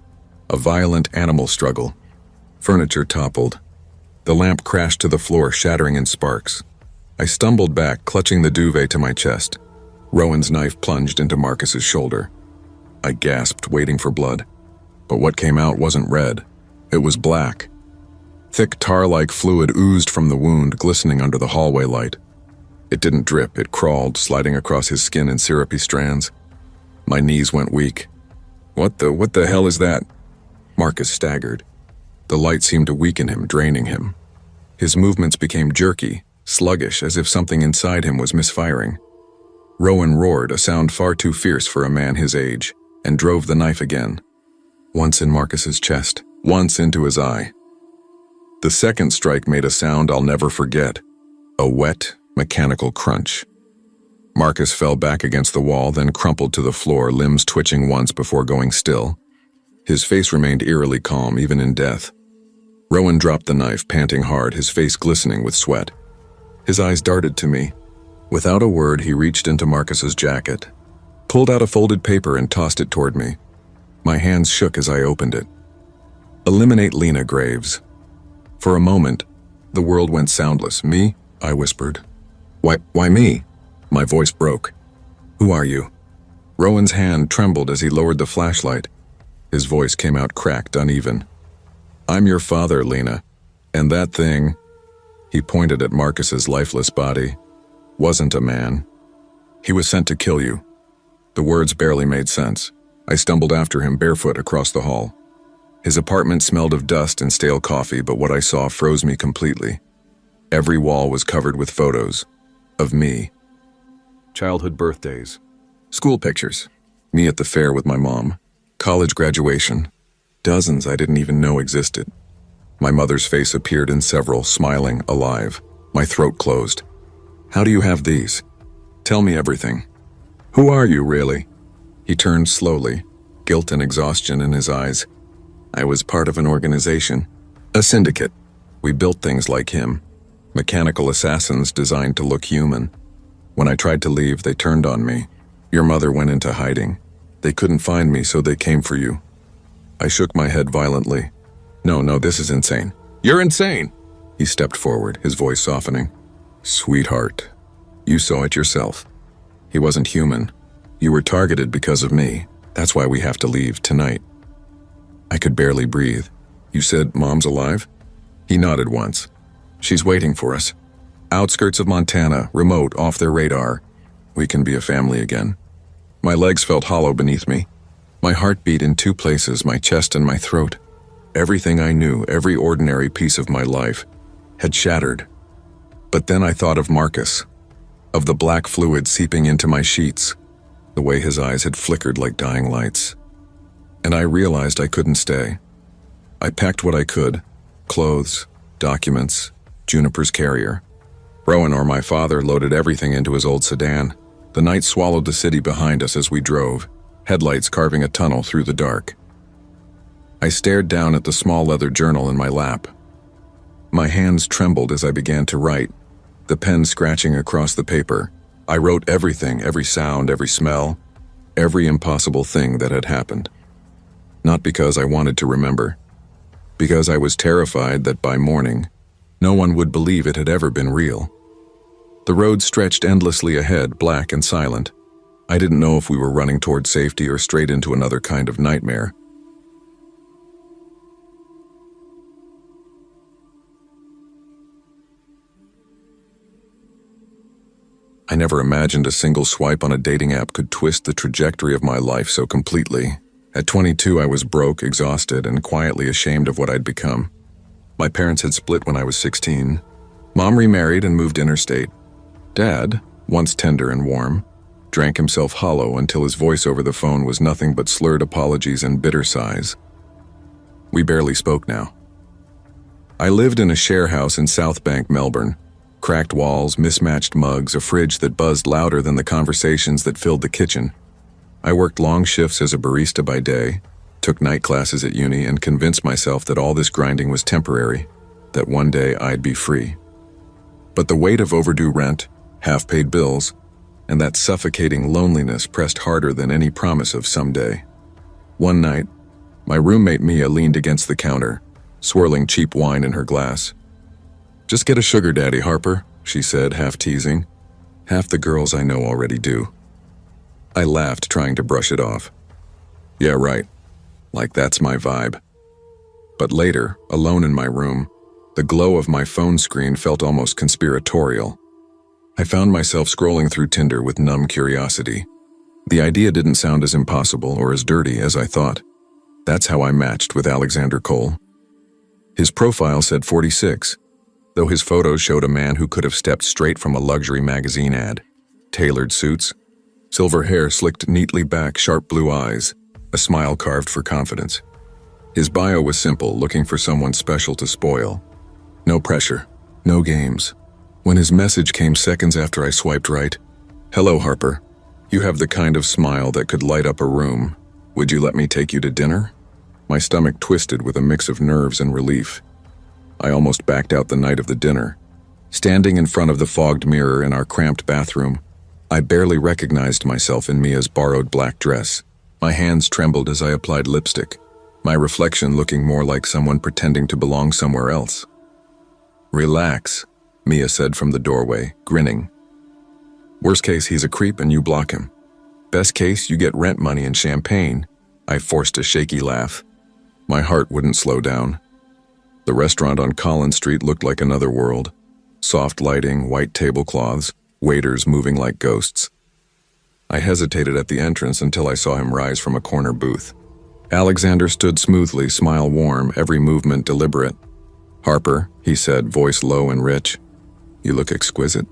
A violent animal struggle. Furniture toppled. The lamp crashed to the floor, shattering in sparks. I stumbled back, clutching the duvet to my chest. Rowan's knife plunged into Marcus's shoulder. I gasped, waiting for blood. But what came out wasn't red. It was black. Thick tar-like fluid oozed from the wound, glistening under the hallway light. It didn't drip, it crawled, sliding across his skin in syrupy strands. My knees went weak. What the hell is that? Marcus staggered. The light seemed to weaken him, draining him. His movements became jerky, sluggish, as if something inside him was misfiring. Rowan roared, a sound far too fierce for a man his age, and drove the knife again. Once in Marcus's chest, once into his eye. The second strike made a sound I'll never forget. A wet, mechanical crunch. Marcus fell back against the wall, then crumpled to the floor, limbs twitching once before going still. His face remained eerily calm, even in death. Rowan dropped the knife, panting hard, his face glistening with sweat. His eyes darted to me. Without a word, he reached into Marcus's jacket, pulled out a folded paper and tossed it toward me. My hands shook as I opened it. Eliminate Lena Graves. For a moment, the world went soundless. Me? I whispered. Why me? My voice broke. Who are you? Rowan's hand trembled as he lowered the flashlight. His voice came out cracked, uneven. I'm your father, Lena. And that thing, he pointed at Marcus's lifeless body, wasn't a man. He was sent to kill you. The words barely made sense. I stumbled after him barefoot across the hall. His apartment smelled of dust and stale coffee, but what I saw froze me completely. Every wall was covered with photos. Of me. Childhood birthdays. School pictures. Me at the fair with my mom. College graduation. Dozens I didn't even know existed. My mother's face appeared in several, smiling, alive. My throat closed. How do you have these? Tell me everything. Who are you, really? He turned slowly, guilt and exhaustion in his eyes. I was part of an organization. A syndicate. We built things like him. Mechanical assassins designed to look human. When I tried to leave, they turned on me. Your mother went into hiding. They couldn't find me, so they came for you. I shook my head violently. No, this is insane. You're insane! He stepped forward, his voice softening. Sweetheart, you saw it yourself. He wasn't human. You were targeted because of me. That's why we have to leave tonight. I could barely breathe. You said Mom's alive? He nodded once. She's waiting for us. Outskirts of Montana, remote, off their radar. We can be a family again. My legs felt hollow beneath me. My heart beat in two places, my chest and my throat. Everything I knew, every ordinary piece of my life, had shattered. But then I thought of Marcus, of the black fluid seeping into my sheets, the way his eyes had flickered like dying lights. And I realized I couldn't stay. I packed what I could, clothes, documents, Juniper's carrier. Rowan or my father loaded everything into his old sedan. The night swallowed the city behind us as we drove, headlights carving a tunnel through the dark. I stared down at the small leather journal in my lap. My hands trembled as I began to write, the pen scratching across the paper. I wrote everything, every sound, every smell, every impossible thing that had happened. Not because I wanted to remember, because I was terrified that by morning, no one would believe it had ever been real. The road stretched endlessly ahead, black and silent. I didn't know if we were running toward safety or straight into another kind of nightmare. I never imagined a single swipe on a dating app could twist the trajectory of my life so completely. At 22, I was broke, exhausted, and quietly ashamed of what I'd become. My parents had split when I was 16. Mom remarried and moved interstate. Dad, once tender and warm, drank himself hollow until his voice over the phone was nothing but slurred apologies and bitter sighs. We barely spoke now. I lived in a share house in South Bank, Melbourne. Cracked walls, mismatched mugs, a fridge that buzzed louder than the conversations that filled the kitchen. I worked long shifts as a barista by day, took night classes at uni, and convinced myself that all this grinding was temporary, that one day I'd be free. But the weight of overdue rent, half-paid bills, and that suffocating loneliness pressed harder than any promise of someday. One night, My roommate Mia leaned against the counter, swirling cheap wine in her glass. "Just get a sugar daddy, Harper," she said, half teasing. "Half the girls I know already do." I laughed, trying to brush it off. "Yeah, right. Like that's my vibe." But later, alone in my room, the glow of my phone screen felt almost conspiratorial. I found myself scrolling through Tinder with numb curiosity. The idea didn't sound as impossible or as dirty as I thought. That's how I matched with Alexander Cole. His profile said 46, though his photos showed a man who could have stepped straight from a luxury magazine ad. Tailored suits, silver hair slicked neatly back, sharp blue eyes, a smile carved for confidence. His bio was simple, looking for someone special to spoil. No pressure, no games. When his message came seconds after I swiped right, "Hello, Harper. You have the kind of smile that could light up a room. Would you let me take you to dinner?" My stomach twisted with a mix of nerves and relief. I almost backed out the night of the dinner. Standing in front of the fogged mirror in our cramped bathroom, I barely recognized myself in Mia's borrowed black dress. My hands trembled as I applied lipstick, my reflection looking more like someone pretending to belong somewhere else. "Relax," Mia said from the doorway, grinning. "Worst case, he's a creep and you block him. Best case, you get rent money and champagne." I forced a shaky laugh. My heart wouldn't slow down. The restaurant on Collins Street looked like another world. Soft lighting, white tablecloths, waiters moving like ghosts. I hesitated at the entrance until I saw him rise from a corner booth. Alexander stood smoothly, smile warm, every movement deliberate. "Harper," he said, voice low and rich. "You look exquisite."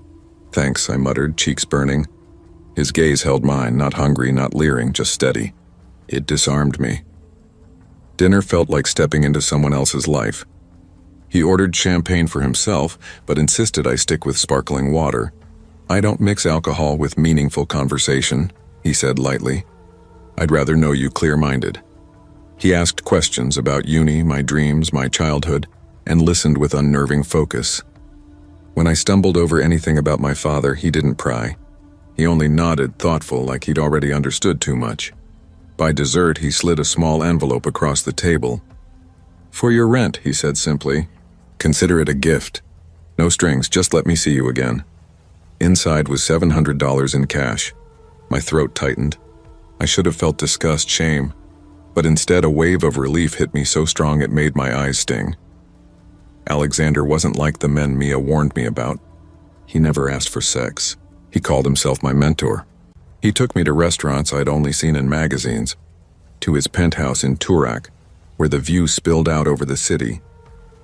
"Thanks," I muttered, cheeks burning. His gaze held mine, not hungry, not leering, just steady. It disarmed me. Dinner felt like stepping into someone else's life. He ordered champagne for himself, but insisted I stick with sparkling water. "I don't mix alcohol with meaningful conversation," he said lightly. "I'd rather know you clear-minded." He asked questions about uni, my dreams, my childhood, and listened with unnerving focus. When I stumbled over anything about my father, he didn't pry. He only nodded, thoughtful, like he'd already understood too much. By dessert, he slid a small envelope across the table. "For your rent," he said simply. "Consider it a gift. No strings, just let me see you again." Inside was $700 in cash. My throat tightened. I should have felt disgust, shame, but instead a wave of relief hit me so strong it made my eyes sting. Alexander wasn't like the men Mia warned me about. He never asked for sex. He called himself my mentor. He took me to restaurants I'd only seen in magazines, to his penthouse in Turak, where the view spilled out over the city,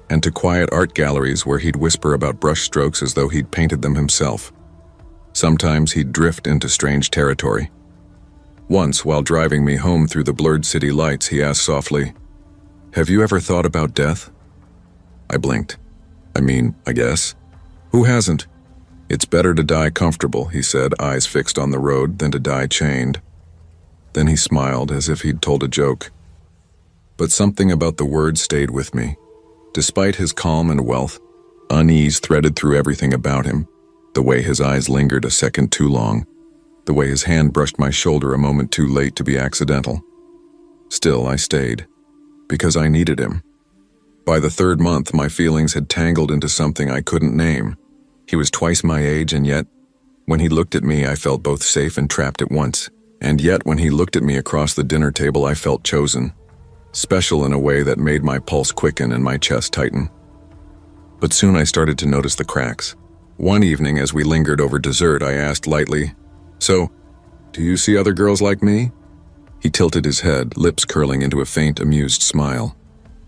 and to quiet art galleries where he'd whisper about brushstrokes as though he'd painted them himself. Sometimes he'd drift into strange territory. Once, while driving me home through the blurred city lights, he asked softly, "Have you ever thought about death?" I blinked. I guess. Who hasn't? "It's better to die comfortable," he said, eyes fixed on the road, "than to die chained." Then he smiled, as if he'd told a joke. But something about the words stayed with me. Despite his calm and wealth, unease threaded through everything about him, the way his eyes lingered a second too long, the way his hand brushed my shoulder a moment too late to be accidental. Still, I stayed, because I needed him. By the third month, my feelings had tangled into something I couldn't name. He was twice my age, and yet, when he looked at me, I felt both safe and trapped at once. And yet, when he looked at me across the dinner table, I felt chosen. Special in a way that made my pulse quicken and my chest tighten. But soon I started to notice the cracks. One evening, as we lingered over dessert, I asked lightly, "So, do you see other girls like me?" He tilted his head, lips curling into a faint, amused smile.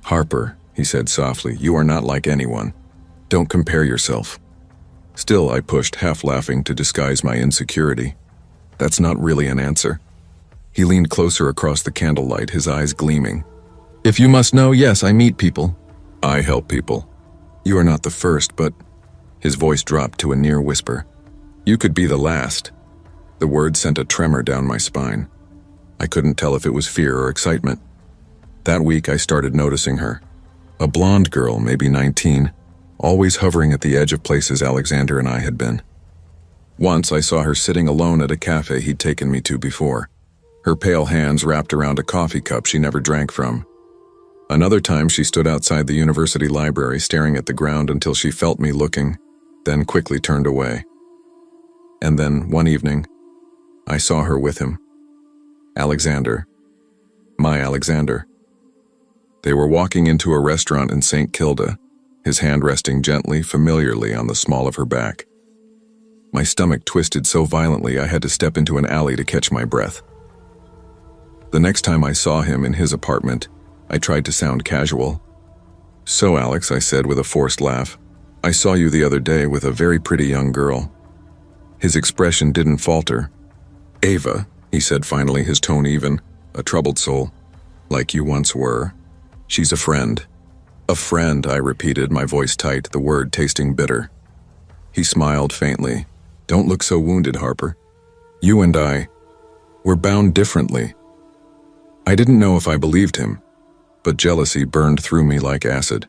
"Harper," he said softly, "you are not like anyone. Don't compare yourself." Still, I pushed, half laughing to disguise my insecurity. "That's not really an answer." He leaned closer across the candlelight, his eyes gleaming. "If you must know, yes, I meet people. I help people. You are not the first, but..." His voice dropped to a near whisper. "You could be the last." The word sent a tremor down my spine. I couldn't tell if it was fear or excitement. That week, I started noticing her. A blonde girl, maybe 19, always hovering at the edge of places Alexander and I had been. Once I saw her sitting alone at a cafe he'd taken me to before, her pale hands wrapped around a coffee cup she never drank from. Another time she stood outside the university library staring at the ground until she felt me looking, then quickly turned away. And then, one evening, I saw her with him. Alexander. My Alexander. They were walking into a restaurant in St. Kilda, his hand resting gently, familiarly on the small of her back. My stomach twisted so violently I had to step into an alley to catch my breath. The next time I saw him in his apartment, I tried to sound casual. "So, Alex," I said with a forced laugh, "I saw you the other day with a very pretty young girl." His expression didn't falter. "Ava," he said finally, his tone even, a troubled soul. "Like you once were. She's a friend." "A friend," I repeated, my voice tight, the word tasting bitter. He smiled faintly. "Don't look so wounded, Harper. You and we're bound differently." I didn't know if I believed him, but jealousy burned through me like acid.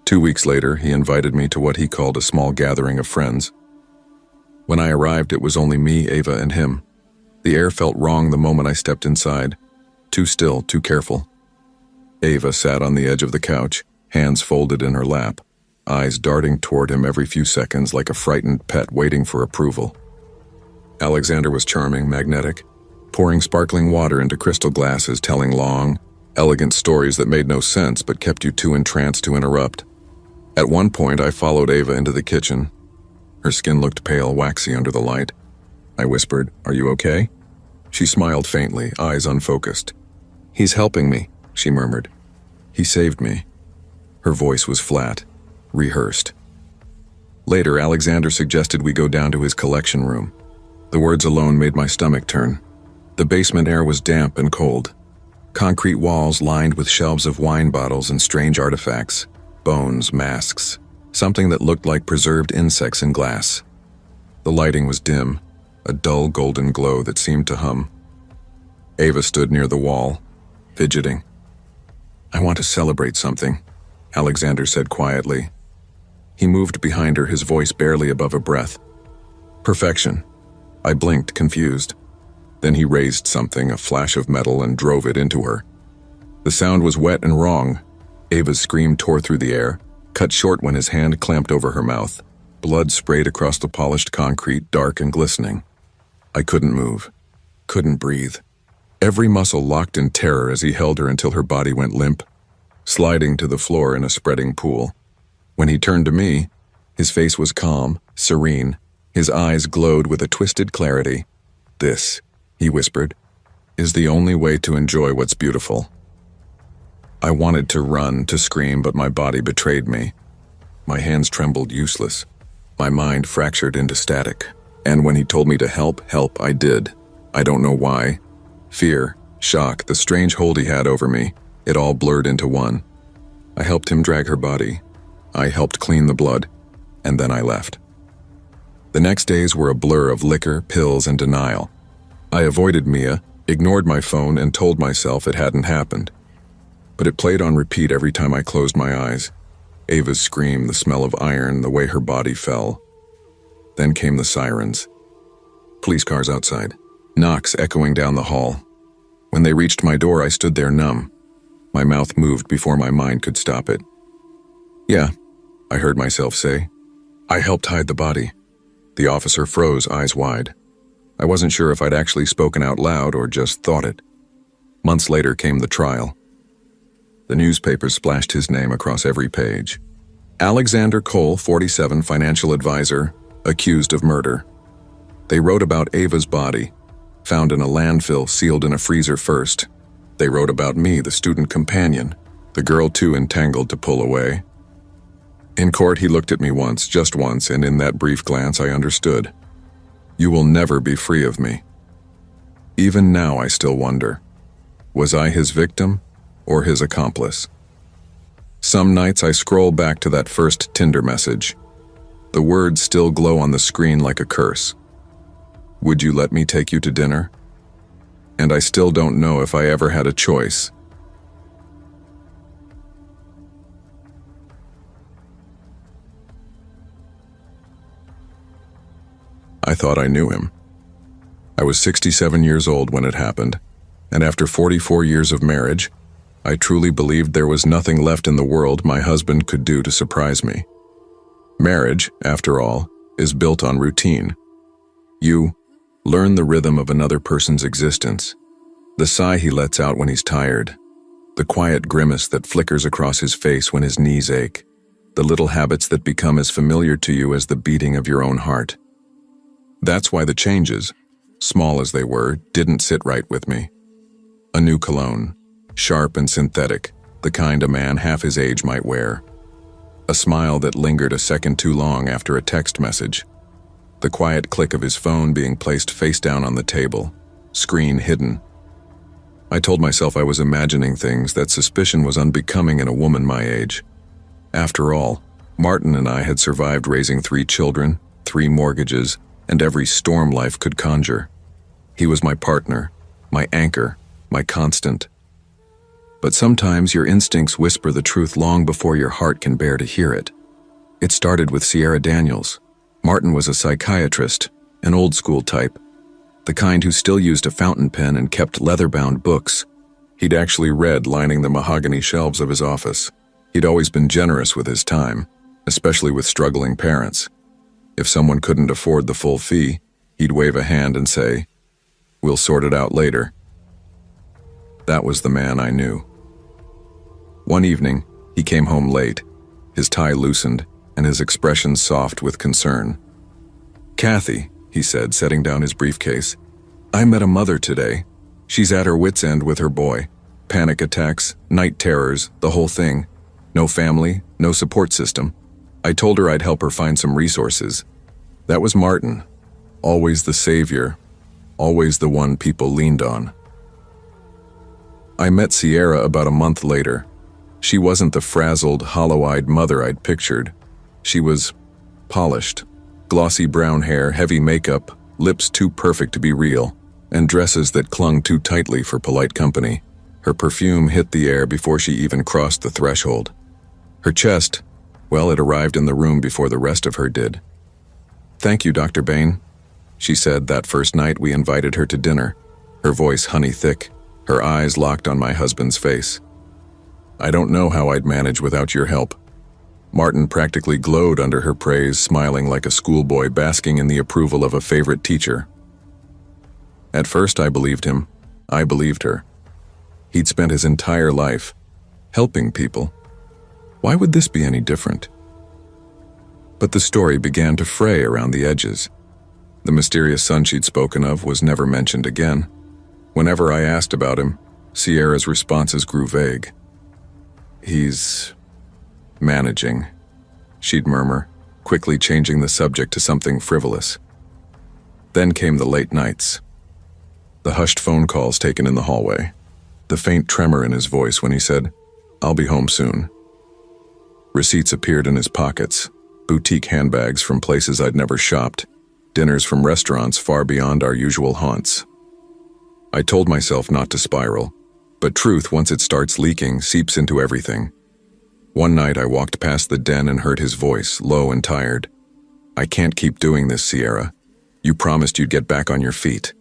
2 weeks later, he invited me to what he called a small gathering of friends. When I arrived, it was only me, Ava, and him. The air felt wrong the moment I stepped inside. Too still, too careful. Ava sat on the edge of the couch, hands folded in her lap, eyes darting toward him every few seconds like a frightened pet waiting for approval. Alexander was charming, magnetic, pouring sparkling water into crystal glasses, telling long, elegant stories that made no sense but kept you too entranced to interrupt. At one point, I followed Ava into the kitchen. Her skin looked pale, waxy under the light. I whispered, "Are you okay?" She smiled faintly, eyes unfocused. "He's helping me," she murmured. "He saved me." Her voice was flat, rehearsed. Later, Alexander suggested we go down to his collection room. The words alone made my stomach turn. The basement air was damp and cold. Concrete walls lined with shelves of wine bottles and strange artifacts, bones, masks, something that looked like preserved insects in glass. The lighting was dim, a dull golden glow that seemed to hum. Ava stood near the wall, fidgeting. "I want to celebrate something," Alexander said quietly. He moved behind her, his voice barely above a breath. "Perfection." I blinked, confused. Then he raised something, a flash of metal, and drove it into her. The sound was wet and wrong. Ava's scream tore through the air, cut short when his hand clamped over her mouth. Blood sprayed across the polished concrete, dark and glistening. I couldn't move, couldn't breathe. Every muscle locked in terror as he held her until her body went limp, sliding to the floor in a spreading pool. When he turned to me, his face was calm, serene. His eyes glowed with a twisted clarity. "This," he whispered, "is the only way to enjoy what's beautiful." I wanted to run, to scream, but my body betrayed me. My hands trembled, useless. My mind fractured into static. And when he told me to help, I did. I don't know why. Fear, shock, the strange hold he had over me, it all blurred into one. I helped him drag her body. I helped clean the blood, and then I left. The next days were a blur of liquor, pills, and denial. I avoided Mia, ignored my phone, and told myself it hadn't happened. But it played on repeat every time I closed my eyes. Ava's scream, the smell of iron, the way her body fell. Then came the sirens. Police cars outside. Knocks echoing down the hall. When they reached my door, I stood there numb. My mouth moved before my mind could stop it. "Yeah," I heard myself say. "I helped hide the body." The officer froze, eyes wide. I wasn't sure if I'd actually spoken out loud or just thought it. Months later came the trial. The newspapers splashed his name across every page. Alexander Cole, 47, financial advisor, accused of murder. They wrote about Ava's body, found in a landfill sealed in a freezer first. They wrote about me, the student companion, the girl too entangled to pull away. In court, he looked at me once, just once, and in that brief glance I understood. You will never be free of me. Even now I still wonder, was I his victim or his accomplice? Some nights I scroll back to that first Tinder message. The words still glow on the screen like a curse. Would you let me take you to dinner? And I still don't know if I ever had a choice. I thought I knew him. I was 67 years old when it happened, and after 44 years of marriage, I truly believed there was nothing left in the world my husband could do to surprise me. Marriage, after all, is built on routine. You learn the rhythm of another person's existence, the sigh he lets out when he's tired, the quiet grimace that flickers across his face when his knees ache, the little habits that become as familiar to you as the beating of your own heart. That's why the changes, small as they were, didn't sit right with me. A new cologne, sharp and synthetic, the kind a man half his age might wear. A smile that lingered a second too long after a text message. The quiet click of his phone being placed face down on the table, screen hidden. I told myself I was imagining things, that suspicion was unbecoming in a woman my age. After all, Martin and I had survived raising 3 children, 3 mortgages, and every storm life could conjure. He was my partner, my anchor, my constant. But sometimes your instincts whisper the truth long before your heart can bear to hear it. It started with Sierra Daniels. Martin was a psychiatrist, an old-school type, the kind who still used a fountain pen and kept leather-bound books. He'd actually read lining the mahogany shelves of his office. He'd always been generous with his time, especially with struggling parents. If someone couldn't afford the full fee, he'd wave a hand and say, "We'll sort it out later." That was the man I knew. One evening, he came home late, his tie loosened and his expression soft with concern. "Kathy," he said, setting down his briefcase, "I met a mother today. She's at her wit's end with her boy. Panic attacks, night terrors, the whole thing. No family, no support system. I told her I'd help her find some resources." That was Martin, always the savior, always the one people leaned on. I met Sierra about a month later. She wasn't the frazzled, hollow-eyed mother I'd pictured. She was polished, glossy brown hair, heavy makeup, lips too perfect to be real, and dresses that clung too tightly for polite company. Her perfume hit the air before she even crossed the threshold. Her chest, well, it arrived in the room before the rest of her did. "Thank you, Dr. Bain," she said that first night we invited her to dinner, her voice honey-thick, her eyes locked on my husband's face. "I don't know how I'd manage without your help." Martin practically glowed under her praise, smiling like a schoolboy basking in the approval of a favorite teacher. At first I believed him. I believed her. He'd spent his entire life helping people. Why would this be any different? But the story began to fray around the edges. The mysterious son she'd spoken of was never mentioned again. Whenever I asked about him, Sierra's responses grew vague. "He's managing," she'd murmur, quickly changing the subject to something frivolous. Then came the late nights. The hushed phone calls taken in the hallway. The faint tremor in his voice when he said, "I'll be home soon." Receipts appeared in his pockets, boutique handbags from places I'd never shopped, dinners from restaurants far beyond our usual haunts. I told myself not to spiral, but truth, once it starts leaking, seeps into everything. One night I walked past the den and heard his voice, low and tired. "I can't keep doing this, Sierra. You promised you'd get back on your feet."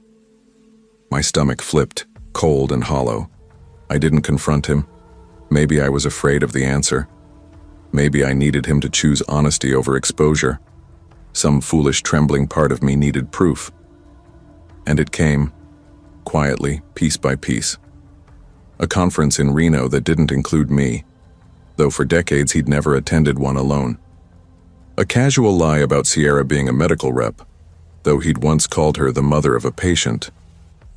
My stomach flipped, cold and hollow. I didn't confront him. Maybe I was afraid of the answer. Maybe I needed him to choose honesty over exposure. Some foolish, trembling part of me needed proof. And it came, quietly, piece by piece. A conference in Reno that didn't include me, though for decades he'd never attended one alone. A casual lie about Sierra being a medical rep, though he'd once called her the mother of a patient.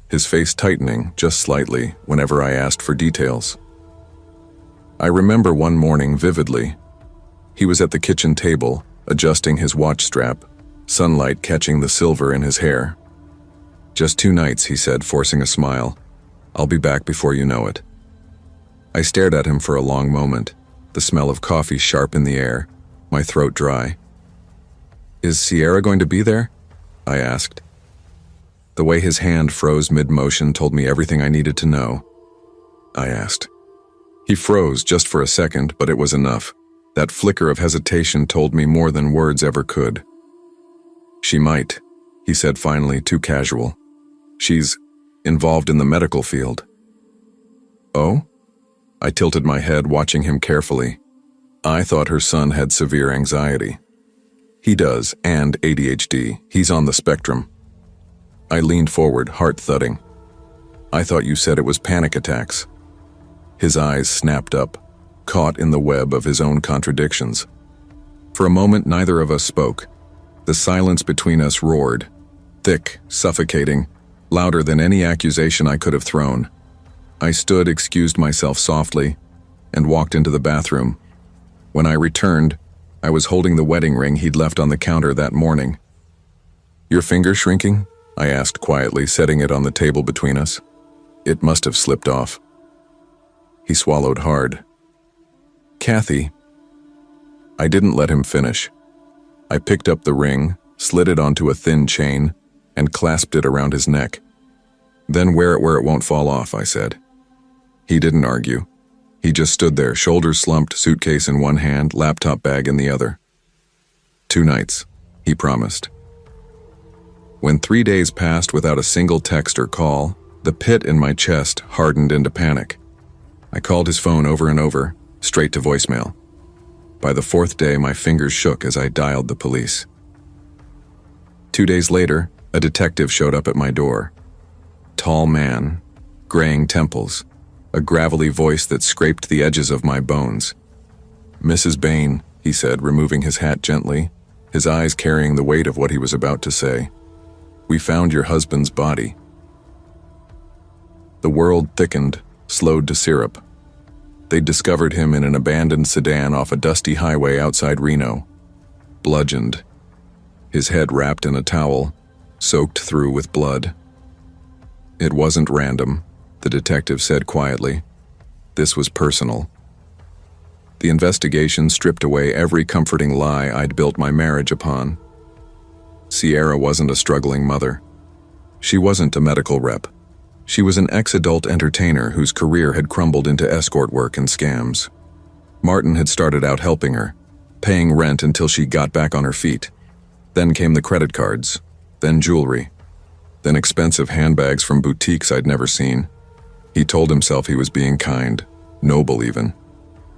His face tightening, just slightly, whenever I asked for details. I remember one morning vividly. He was at the kitchen table, adjusting his watch strap, sunlight catching the silver in his hair. "Just 2 nights," he said, forcing a smile. "I'll be back before you know it." I stared at him for a long moment, the smell of coffee sharp in the air, my throat dry. "Is Sierra going to be there?" I asked. The way his hand froze mid-motion told me everything I needed to know. I asked. He froze just for a second, but it was enough. That flicker of hesitation told me more than words ever could. "She might," he said finally, too casual. "She's involved in the medical field." "Oh?" I tilted my head, watching him carefully. I thought her son had severe anxiety. He does, and ADHD. He's on the spectrum. I leaned forward, heart thudding. I thought you said it was panic attacks. His eyes snapped up, caught in the web of his own contradictions. For a moment, neither of us spoke. The silence between us roared, thick, suffocating, louder than any accusation I could have thrown. I stood, excused myself softly, and walked into the bathroom. When I returned, I was holding the wedding ring he'd left on the counter that morning. "Your finger shrinking?" I asked quietly, setting it on the table between us. "It must have slipped off." He swallowed hard. "Kathy." I didn't let him finish. I picked up the ring, slid it onto a thin chain, and clasped it around his neck. "Then wear it where it won't fall off," I said. He didn't argue. He just stood there, shoulders slumped, suitcase in one hand, laptop bag in the other. 2 nights, he promised. When 3 days passed without a single text or call, the pit in my chest hardened into panic. I called his phone over and over, straight to voicemail. By the 4th day, my fingers shook as I dialed the police. 2 days later, a detective showed up at my door. Tall man, graying temples, a gravelly voice that scraped the edges of my bones. "Mrs. Bain," he said, removing his hat gently, his eyes carrying the weight of what he was about to say. "We found your husband's body." The world thickened, slowed to syrup. They'd discovered him in an abandoned sedan off a dusty highway outside Reno, bludgeoned, his head wrapped in a towel, soaked through with blood. "It wasn't random," the detective said quietly. "This was personal." The investigation stripped away every comforting lie I'd built my marriage upon. Sierra wasn't a struggling mother. She wasn't a medical rep. She was an ex-adult entertainer whose career had crumbled into escort work and scams. Martin had started out helping her, paying rent until she got back on her feet. Then came the credit cards, then jewelry, then expensive handbags from boutiques I'd never seen. He told himself he was being kind, noble even.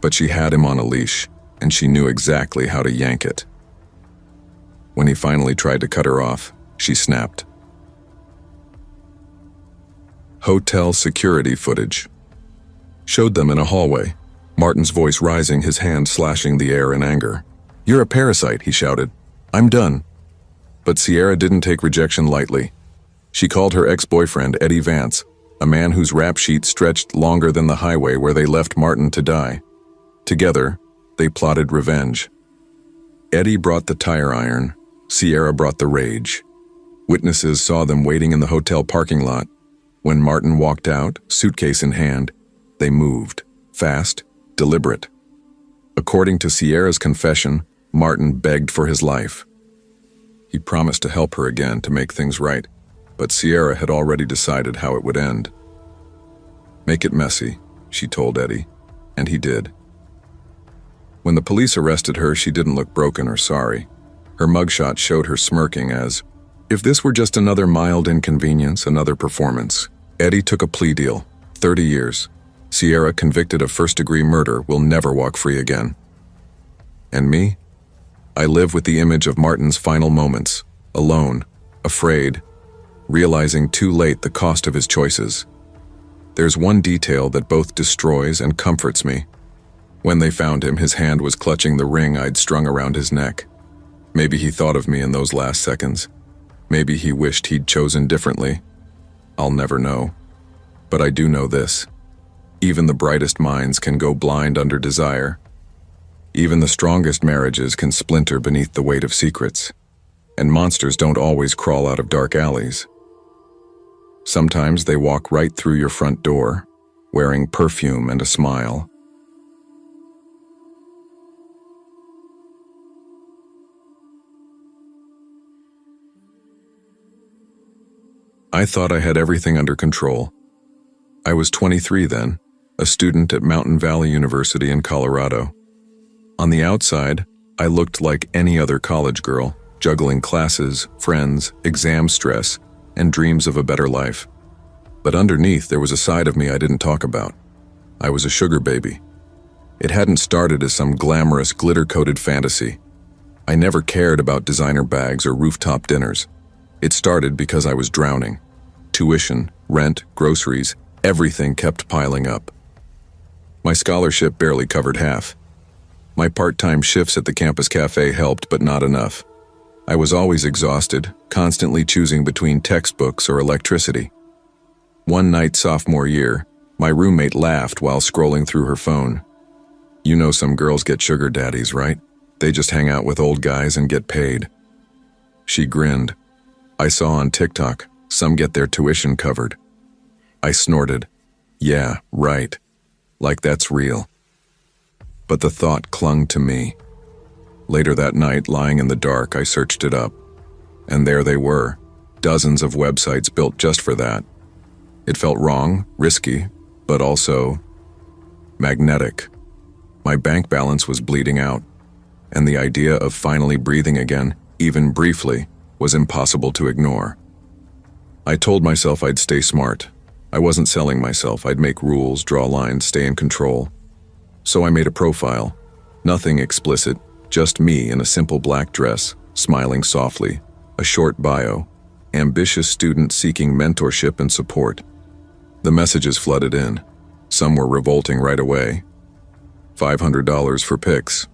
But she had him on a leash, and she knew exactly how to yank it. When he finally tried to cut her off, she snapped. Hotel security footage showed them in a hallway, Martin's voice rising, his hand slashing the air in anger. "You're a parasite," he shouted. "I'm done." But Sierra didn't take rejection lightly. She called her ex-boyfriend Eddie Vance, a man whose rap sheet stretched longer than the highway where they left Martin to die. Together, they plotted revenge. Eddie brought the tire iron, Sierra brought the rage. Witnesses saw them waiting in the hotel parking lot. When Martin walked out, suitcase in hand, they moved, fast, deliberate. According to Sierra's confession, Martin begged for his life. He promised to help her again to make things right, but Sierra had already decided how it would end. "Make it messy," she told Eddie, and he did. When the police arrested her, she didn't look broken or sorry. Her mugshot showed her smirking as, if this were just another mild inconvenience, another performance. Eddie took a plea deal, 30 years. Sierra, convicted of first-degree murder, will never walk free again. And me? I live with the image of Martin's final moments, alone, afraid, realizing too late the cost of his choices. There's one detail that both destroys and comforts me. When they found him, his hand was clutching the ring I'd strung around his neck. Maybe he thought of me in those last seconds. Maybe he wished he'd chosen differently. I'll never know. But I do know this. Even the brightest minds can go blind under desire. Even the strongest marriages can splinter beneath the weight of secrets. And monsters don't always crawl out of dark alleys. Sometimes they walk right through your front door, wearing perfume and a smile. I thought I had everything under control. I was 23 then, a student at Mountain Valley University in Colorado. On the outside, I looked like any other college girl, juggling classes, friends, exam stress, and dreams of a better life. But underneath, there was a side of me I didn't talk about. I was a sugar baby. It hadn't started as some glamorous, glitter-coated fantasy. I never cared about designer bags or rooftop dinners. It started because I was drowning. Tuition, rent, groceries, everything kept piling up. My scholarship barely covered half. My part-time shifts at the campus cafe helped, but not enough. I was always exhausted, constantly choosing between textbooks or electricity. One night sophomore year, my roommate laughed while scrolling through her phone. You know some girls get sugar daddies, right? They just hang out with old guys and get paid. She grinned. I saw on TikTok, some get their tuition covered. I snorted. Yeah, right. Like that's real. But the thought clung to me. Later that night, lying in the dark, I searched it up. And there they were, dozens of websites built just for that. It felt wrong, risky, but also magnetic. My bank balance was bleeding out, and the idea of finally breathing again, even briefly, was impossible to ignore. I told myself I'd stay smart. I wasn't selling myself. I'd make rules, draw lines, stay in control. So I made a profile. Nothing explicit, just me in a simple black dress, smiling softly, a short bio, ambitious student seeking mentorship and support. The messages flooded in. Some were revolting right away. $500 for pics.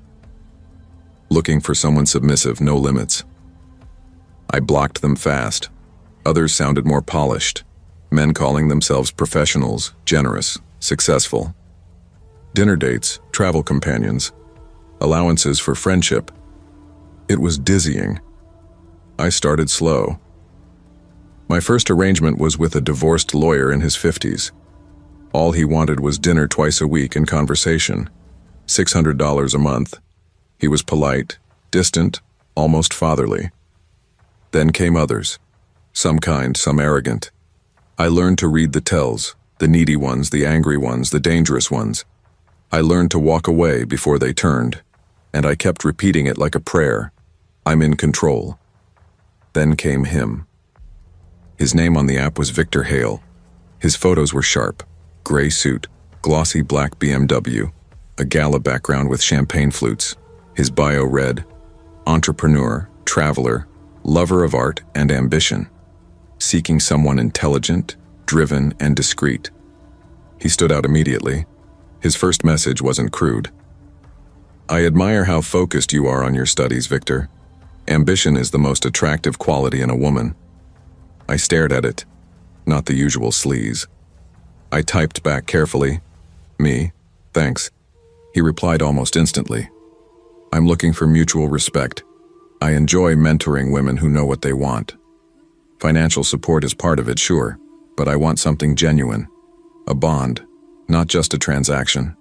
Looking for someone submissive, no limits. I blocked them fast. Others sounded more polished. Men calling themselves professionals, generous, successful. Dinner dates, travel companions, allowances for friendship. It was dizzying. I started slow. My first arrangement was with a divorced lawyer in his 50s. All he wanted was dinner twice a week and conversation. $600 a month. He was polite, distant, almost fatherly. Then came others. Some kind, some arrogant. I learned to read the tells, the needy ones, the angry ones, the dangerous ones. I learned to walk away before they turned, and I kept repeating it like a prayer. I'm in control. Then came him. His name on the app was Victor Hale. His photos were sharp, gray suit, glossy black BMW, a gala background with champagne flutes. His bio read, entrepreneur, traveler, lover of art and ambition, seeking someone intelligent, driven, and discreet. He stood out immediately. His first message wasn't crude. I admire how focused you are on your studies, Victor. Ambition is the most attractive quality in a woman. I stared at it, not the usual sleaze. I typed back carefully, me, thanks. He replied almost instantly. I'm looking for mutual respect. I enjoy mentoring women who know what they want. Financial support is part of it, sure, but I want something genuine. A bond, not just a transaction.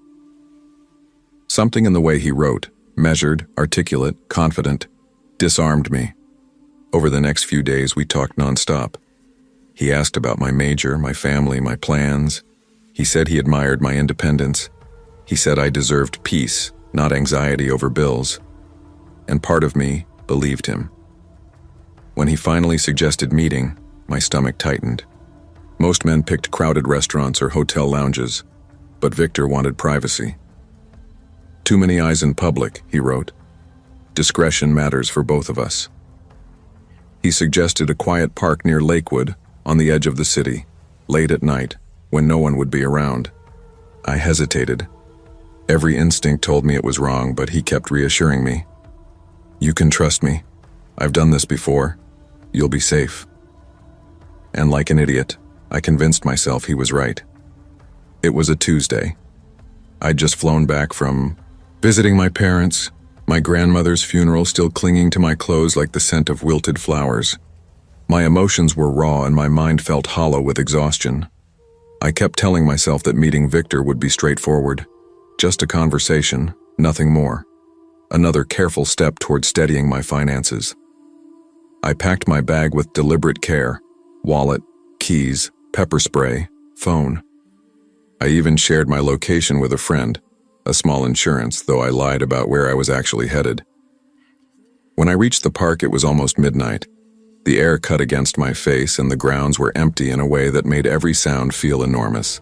Something in the way he wrote, measured, articulate, confident, disarmed me. Over the next few days, we talked nonstop. He asked about my major, my family, my plans. He said he admired my independence. He said I deserved peace, not anxiety over bills. And part of me believed him. When he finally suggested meeting, my stomach tightened. Most men picked crowded restaurants or hotel lounges, but Victor wanted privacy. Too many eyes in public, he wrote. Discretion matters for both of us. He suggested a quiet park near Lakewood, on the edge of the city, late at night, when no one would be around. I hesitated. Every instinct told me it was wrong, but he kept reassuring me. You can trust me. I've done this before. You'll be safe. And like an idiot, I convinced myself he was right. It was a Tuesday. I'd just flown back from visiting my parents, my grandmother's funeral still clinging to my clothes like the scent of wilted flowers. My emotions were raw and my mind felt hollow with exhaustion. I kept telling myself that meeting Victor would be straightforward. Just a conversation, nothing more. Another careful step toward steadying my finances. I packed my bag with deliberate care. Wallet, keys, pepper spray, phone. I even shared my location with a friend, a small insurance, though I lied about where I was actually headed. When I reached the park, it was almost midnight. The air cut against my face and the grounds were empty in a way that made every sound feel enormous.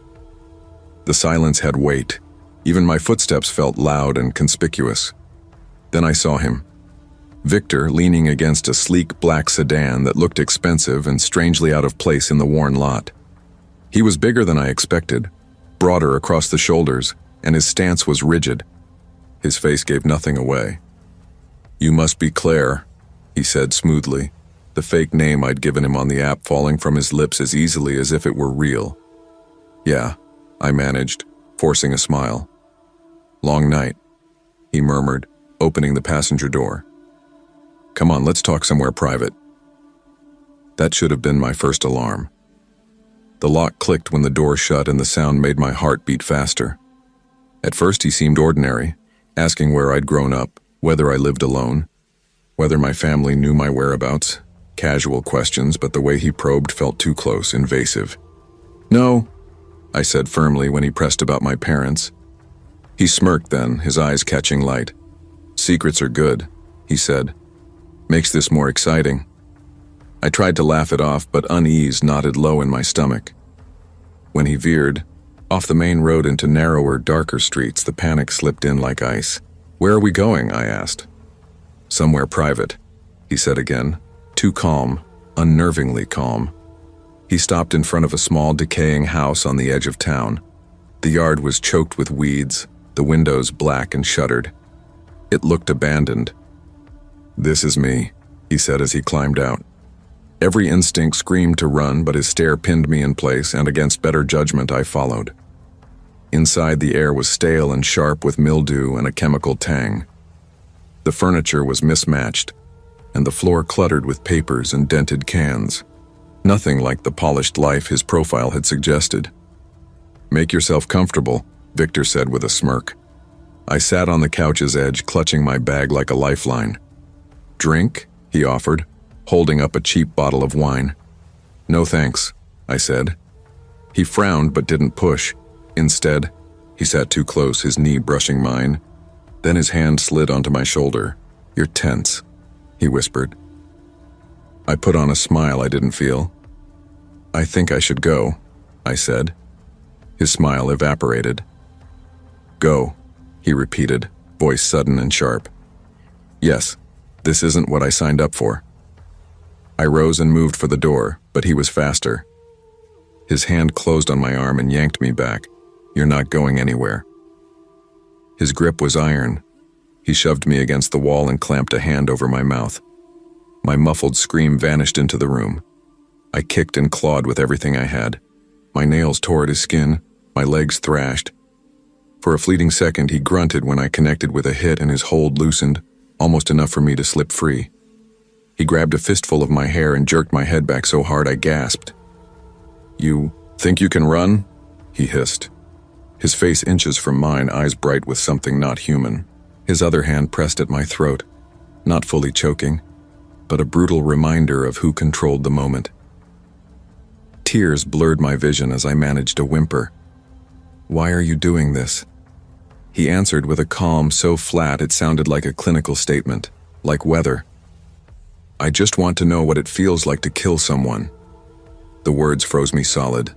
The silence had weight. Even my footsteps felt loud and conspicuous. Then I saw him. Victor leaning against a sleek black sedan that looked expensive and strangely out of place in the worn lot. He was bigger than I expected, broader across the shoulders, and his stance was rigid. His face gave nothing away. "You must be Claire," he said smoothly, the fake name I'd given him on the app falling from his lips as easily as if it were real. "Yeah," I managed, forcing a smile. "Long night," he murmured, opening the passenger door. "Come on, let's talk somewhere private." That should have been my first alarm. The lock clicked when the door shut and the sound made my heart beat faster. At first he seemed ordinary, asking where I'd grown up, whether I lived alone, whether my family knew my whereabouts. Casual questions, but the way he probed felt too close, invasive. "No," I said firmly when he pressed about my parents. He smirked then, his eyes catching light. "Secrets are good," he said. "Makes this more exciting." I tried to laugh it off, but unease knotted low in my stomach. When he veered, off the main road into narrower, darker streets, the panic slipped in like ice. "Where are we going?" I asked. "Somewhere private," he said again, too calm, unnervingly calm. He stopped in front of a small, decaying house on the edge of town. The yard was choked with weeds, the windows black and shuttered. It looked abandoned. "This is me," he said as he climbed out. Every instinct screamed to run, but his stare pinned me in place, and against better judgment I followed. Inside, the air was stale and sharp with mildew and a chemical tang. The furniture was mismatched, and the floor cluttered with papers and dented cans. Nothing like the polished life his profile had suggested. "Make yourself comfortable," Victor said with a smirk. I sat on the couch's edge, clutching my bag like a lifeline. "Drink?" he offered, holding up a cheap bottle of wine. "No thanks," I said. He frowned but didn't push. Instead, he sat too close, his knee brushing mine. Then his hand slid onto my shoulder. "You're tense," he whispered. I put on a smile I didn't feel. "I think I should go," I said. His smile evaporated. "Go," he repeated, voice sudden and sharp. "Yes, this isn't what I signed up for." I rose and moved for the door, but he was faster. His hand closed on my arm and yanked me back. "You're not going anywhere." His grip was iron. He shoved me against the wall and clamped a hand over my mouth. My muffled scream vanished into the room. I kicked and clawed with everything I had. My nails tore at his skin, my legs thrashed. For a fleeting second, he grunted when I connected with a hit and his hold loosened, almost enough for me to slip free. He grabbed a fistful of my hair and jerked my head back so hard I gasped. "You think you can run?" he hissed. His face inches from mine, eyes bright with something not human. His other hand pressed at my throat, not fully choking, but a brutal reminder of who controlled the moment. Tears blurred my vision as I managed a whimper. "Why are you doing this?" He answered with a calm so flat it sounded like a clinical statement, like weather. "I just want to know what it feels like to kill someone." The words froze me solid.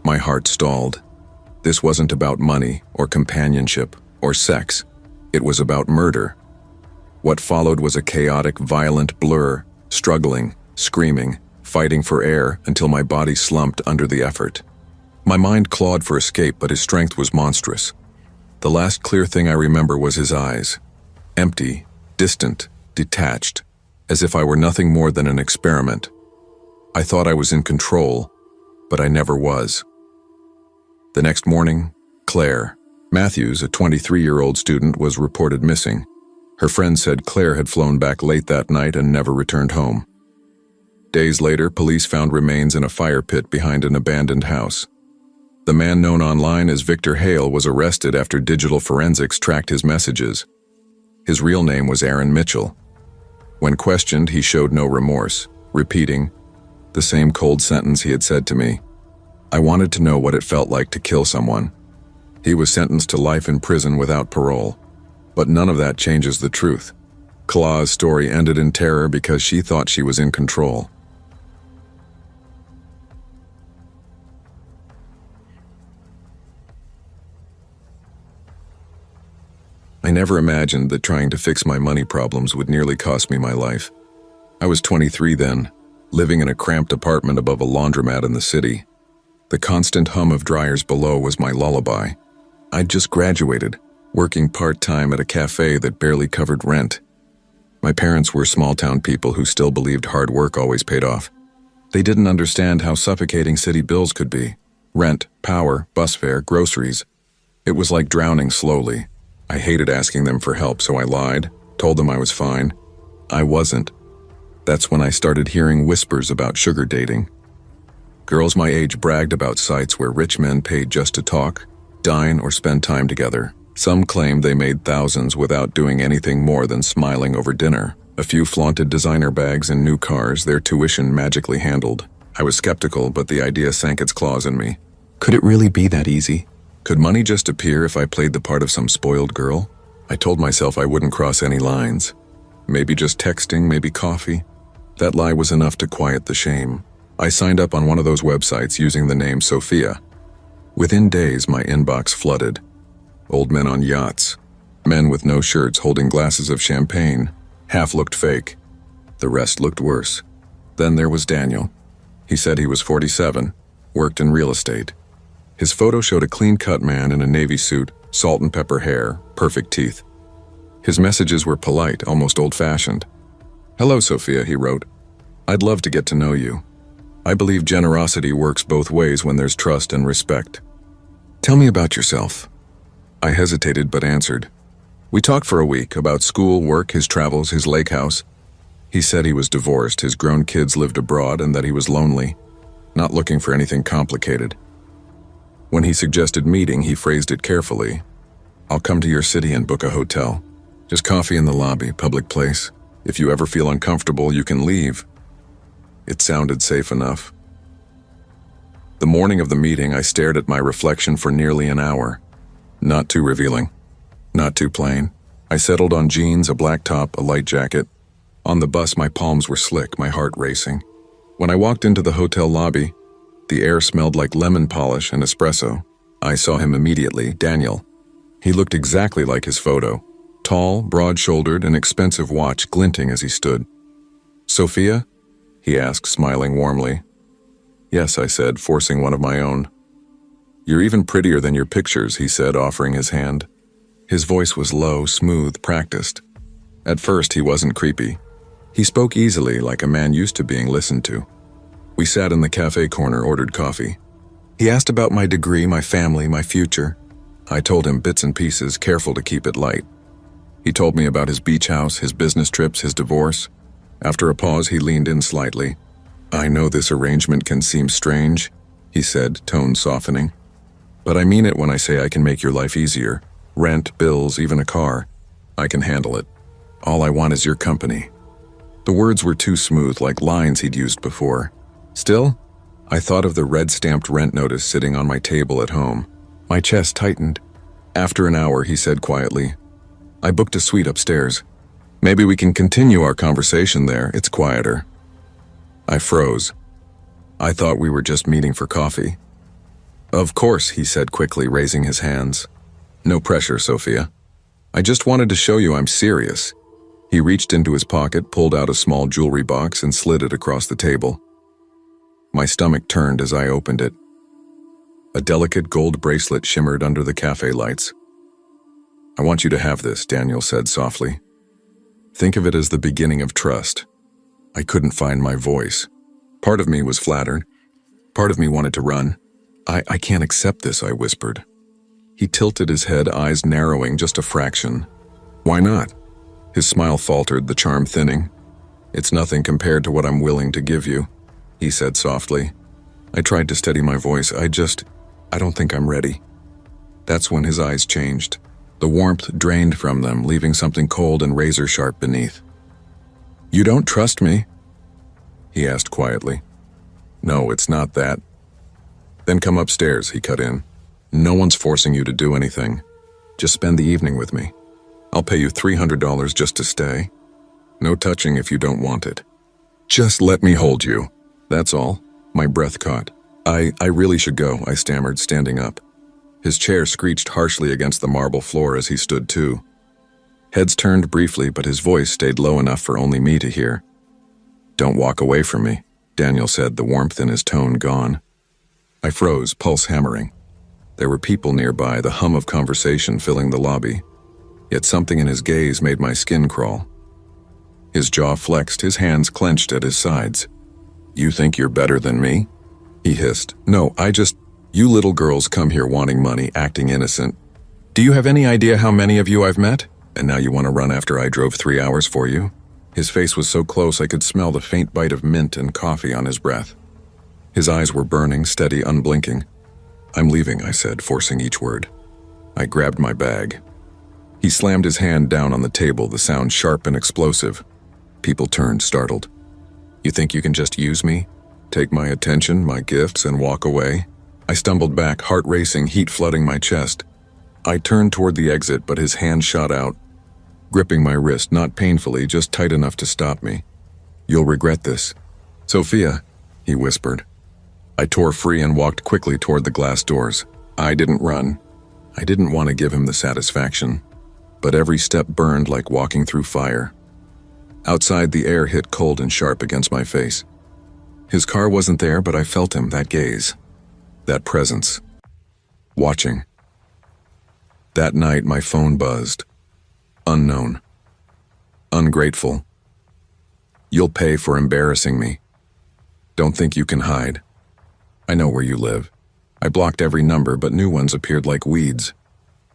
My heart stalled. This wasn't about money or companionship or sex. It was about murder. What followed was a chaotic, violent blur, struggling, screaming, fighting for air until my body slumped under the effort. My mind clawed for escape, but his strength was monstrous. The last clear thing I remember was his eyes. Empty, distant, detached, as if I were nothing more than an experiment. I thought I was in control, but I never was. The next morning, Claire Matthews, a 23-year-old student, was reported missing. Her friend said Claire had flown back late that night and never returned home. Days later, police found remains in a fire pit behind an abandoned house. The man known online as Victor Hale was arrested after digital forensics tracked his messages. His real name was Aaron Mitchell. When questioned, he showed no remorse, repeating the same cold sentence he had said to me. I wanted to know what it felt like to kill someone. He was sentenced to life in prison without parole. But none of that changes the truth. Claw's story ended in terror because she thought she was in control. never imagined that trying to fix my money problems would nearly cost me my life. I was 23 then, living in a cramped apartment above a laundromat in the city. The constant hum of dryers below was my lullaby. I'd just graduated, working part-time at a cafe that barely covered rent. My parents were small-town people who still believed hard work always paid off. They didn't understand how suffocating city bills could be. Rent, power, bus fare, groceries. It was like drowning slowly. I hated asking them for help, so I lied, told them I was fine. I wasn't. That's when I started hearing whispers about sugar dating. Girls my age bragged about sites where rich men paid just to talk, dine, or spend time together. Some claimed they made thousands without doing anything more than smiling over dinner. A few flaunted designer bags and new cars, their tuition magically handled. I was skeptical, but the idea sank its claws in me. Could it really be that easy? Could money just appear if I played the part of some spoiled girl? I told myself I wouldn't cross any lines. Maybe just texting, maybe coffee. That lie was enough to quiet the shame. I signed up on one of those websites using the name Sophia. Within days, my inbox flooded. Old men on yachts. Men with no shirts holding glasses of champagne. Half looked fake. The rest looked worse. Then there was Daniel. He said he was 47, worked in real estate. His photo showed a clean-cut man in a navy suit, salt and pepper hair, perfect teeth. His messages were polite, almost old-fashioned. "Hello, Sophia," he wrote. "I'd love to get to know you. I believe generosity works both ways when there's trust and respect. Tell me about yourself." I hesitated but answered. We talked for a week about school, work, his travels, his lake house. He said he was divorced, his grown kids lived abroad, and that he was lonely, not looking for anything complicated. When he suggested meeting, he phrased it carefully. "I'll come to your city and book a hotel. Just coffee in the lobby, public place. If you ever feel uncomfortable, you can leave." It sounded safe enough. The morning of the meeting, I stared at my reflection for nearly an hour. Not too revealing. Not too plain. I settled on jeans, a black top, a light jacket. On the bus, my palms were slick, my heart racing. When I walked into the hotel lobby, the air smelled like lemon polish and espresso. I saw him immediately, Daniel. He looked exactly like his photo. Tall, broad-shouldered, an expensive watch glinting as he stood. "Sophia?" he asked, smiling warmly. "Yes," I said, forcing one of my own. "You're even prettier than your pictures," he said, offering his hand. His voice was low, smooth, practiced. At first, he wasn't creepy. He spoke easily, like a man used to being listened to. We sat in the cafe corner, ordered coffee. He asked about my degree, my family, my future. I told him bits and pieces, careful to keep it light. He told me about his beach house, his business trips, his divorce. After a pause, he leaned in slightly. "I know this arrangement can seem strange," he said, tone softening. "But I mean it when I say I can make your life easier. Rent, bills, even a car. I can handle it. All I want is your company." The words were too smooth, like lines he'd used before. Still, I thought of the red-stamped rent notice sitting on my table at home. My chest tightened. After an hour, he said quietly, "I booked a suite upstairs. Maybe we can continue our conversation there. It's quieter." I froze. I thought we were just meeting for coffee. "Of course," he said quickly, raising his hands. "No pressure, Sophia. I just wanted to show you I'm serious." He reached into his pocket, pulled out a small jewelry box, and slid it across the table. My stomach turned as I opened it. A delicate gold bracelet shimmered under the cafe lights. "I want you to have this," Daniel said softly. "Think of it as the beginning of trust." I couldn't find my voice. Part of me was flattered. Part of me wanted to run. I can't accept this," I whispered. He tilted his head, eyes narrowing just a fraction. "Why not?" His smile faltered, the charm thinning. "It's nothing compared to what I'm willing to give you," he said softly. I tried to steady my voice. I don't think I'm ready." That's when his eyes changed. The warmth drained from them, leaving something cold and razor-sharp beneath. "You don't trust me?" he asked quietly. "No, it's not that." "Then come upstairs," he cut in. "No one's forcing you to do anything. Just spend the evening with me. I'll pay you $300 just to stay. No touching if you don't want it. Just let me hold you. That's all." My breath caught. I really should go," I stammered, standing up. His chair screeched harshly against the marble floor as he stood too. Heads turned briefly, but his voice stayed low enough for only me to hear. "Don't walk away from me," Daniel said, the warmth in his tone gone. I froze, pulse hammering. There were people nearby, the hum of conversation filling the lobby. Yet something in his gaze made my skin crawl. His jaw flexed, his hands clenched at his sides. "You think you're better than me?" he hissed. "No, you little girls come here wanting money, acting innocent. Do you have any idea how many of you I've met? And now you want to run after I drove 3 hours for you?" His face was so close I could smell the faint bite of mint and coffee on his breath. His eyes were burning, steady, unblinking. "I'm leaving," I said, forcing each word. I grabbed my bag. He slammed his hand down on the table, the sound sharp and explosive. People turned, startled. "You think you can just use me? Take my attention, my gifts, and walk away?" I stumbled back, heart racing, heat flooding my chest. I turned toward the exit, but his hand shot out, gripping my wrist, not painfully, just tight enough to stop me. "You'll regret this." "Sophia," he whispered. I tore free and walked quickly toward the glass doors. I didn't run. I didn't want to give him the satisfaction, but every step burned like walking through fire. Outside, the air hit cold and sharp against my face. His car wasn't there, but I felt him, that gaze, that presence, watching. That night, my phone buzzed. Unknown. Ungrateful. "You'll pay for embarrassing me. Don't think you can hide. I know where you live." I blocked every number, but new ones appeared like weeds.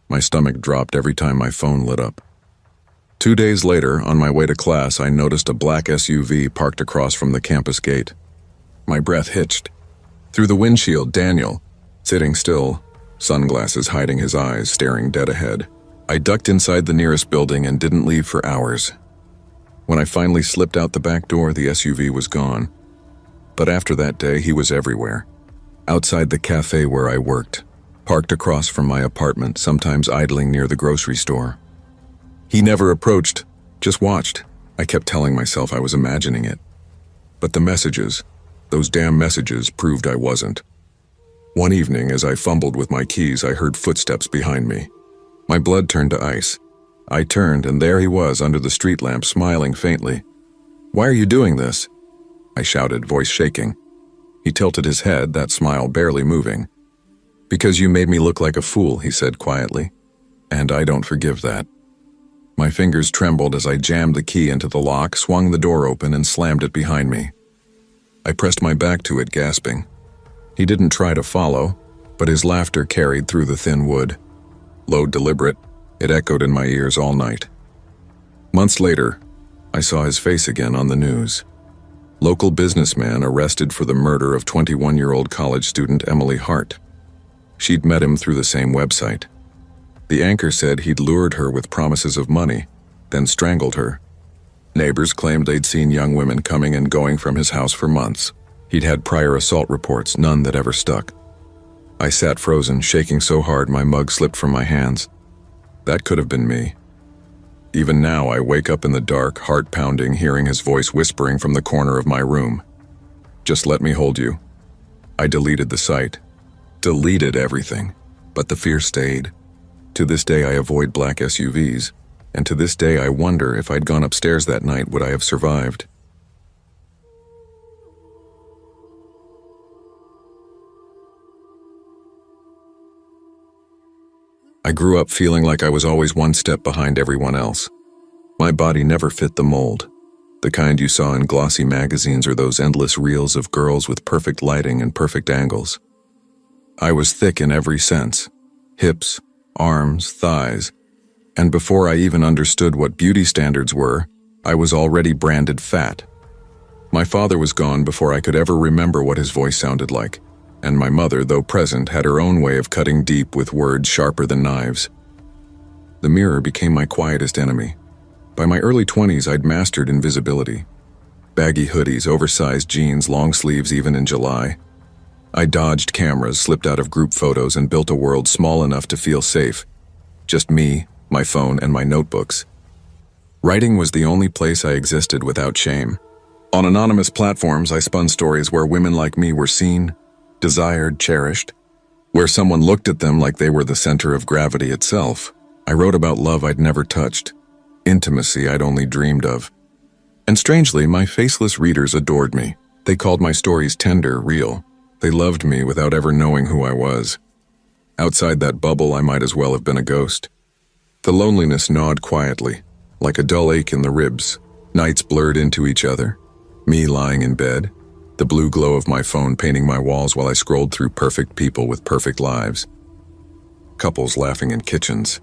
My stomach dropped every time my phone lit up. 2 days later, on my way to class, I noticed a black SUV parked across from the campus gate. My breath hitched. Through the windshield, Daniel, sitting still, sunglasses hiding his eyes, staring dead ahead. I ducked inside the nearest building and didn't leave for hours. When I finally slipped out the back door, the SUV was gone. But after that day, he was everywhere. Outside the cafe where I worked, parked across from my apartment, sometimes idling near the grocery store. He never approached, just watched. I kept telling myself I was imagining it. But the messages, those damn messages, proved I wasn't. One evening, as I fumbled with my keys, I heard footsteps behind me. My blood turned to ice. I turned, and there he was under the street lamp, smiling faintly. "Why are you doing this?" I shouted, voice shaking. He tilted his head, that smile barely moving. "Because you made me look like a fool," he said quietly. "And I don't forgive that." My fingers trembled as I jammed the key into the lock, swung the door open, and slammed it behind me. I pressed my back to it, gasping. He didn't try to follow, but his laughter carried through the thin wood. Low, deliberate, it echoed in my ears all night. Months later, I saw his face again on the news. Local businessman arrested for the murder of 21-year-old college student Emily Hart. She'd met him through the same website. The anchor said he'd lured her with promises of money, then strangled her. Neighbors claimed they'd seen young women coming and going from his house for months. He'd had prior assault reports, none that ever stuck. I sat frozen, shaking so hard my mug slipped from my hands. That could have been me. Even now, I wake up in the dark, heart pounding, hearing his voice whispering from the corner of my room. "Just let me hold you." I deleted the site. Deleted everything. But the fear stayed. To this day, I avoid black SUVs. And to this day, I wonder if I'd gone upstairs that night, would I have survived? I grew up feeling like I was always one step behind everyone else. My body never fit the mold, the kind you saw in glossy magazines or those endless reels of girls with perfect lighting and perfect angles. I was thick in every sense, hips, arms, thighs, and before I even understood what beauty standards were, I was already branded fat. My father was gone before I could ever remember what his voice sounded like. And my mother, though present, had her own way of cutting deep with words sharper than knives. The mirror became my quietest enemy. By my early 20s, I'd mastered invisibility. Baggy hoodies, oversized jeans, long sleeves even in July. I dodged cameras, slipped out of group photos, and built a world small enough to feel safe. Just me, my phone, and my notebooks. Writing was the only place I existed without shame. On anonymous platforms, I spun stories where women like me were seen, desired, cherished, where someone looked at them like they were the center of gravity itself. I wrote about love I'd never touched, intimacy I'd only dreamed of. And strangely, my faceless readers adored me. They called my stories tender, real. They loved me without ever knowing who I was. Outside that bubble, I might as well have been a ghost. The loneliness gnawed quietly, like a dull ache in the ribs. Nights blurred into each other. Me lying in bed, the blue glow of my phone painting my walls while I scrolled through perfect people with perfect lives. Couples laughing in kitchens,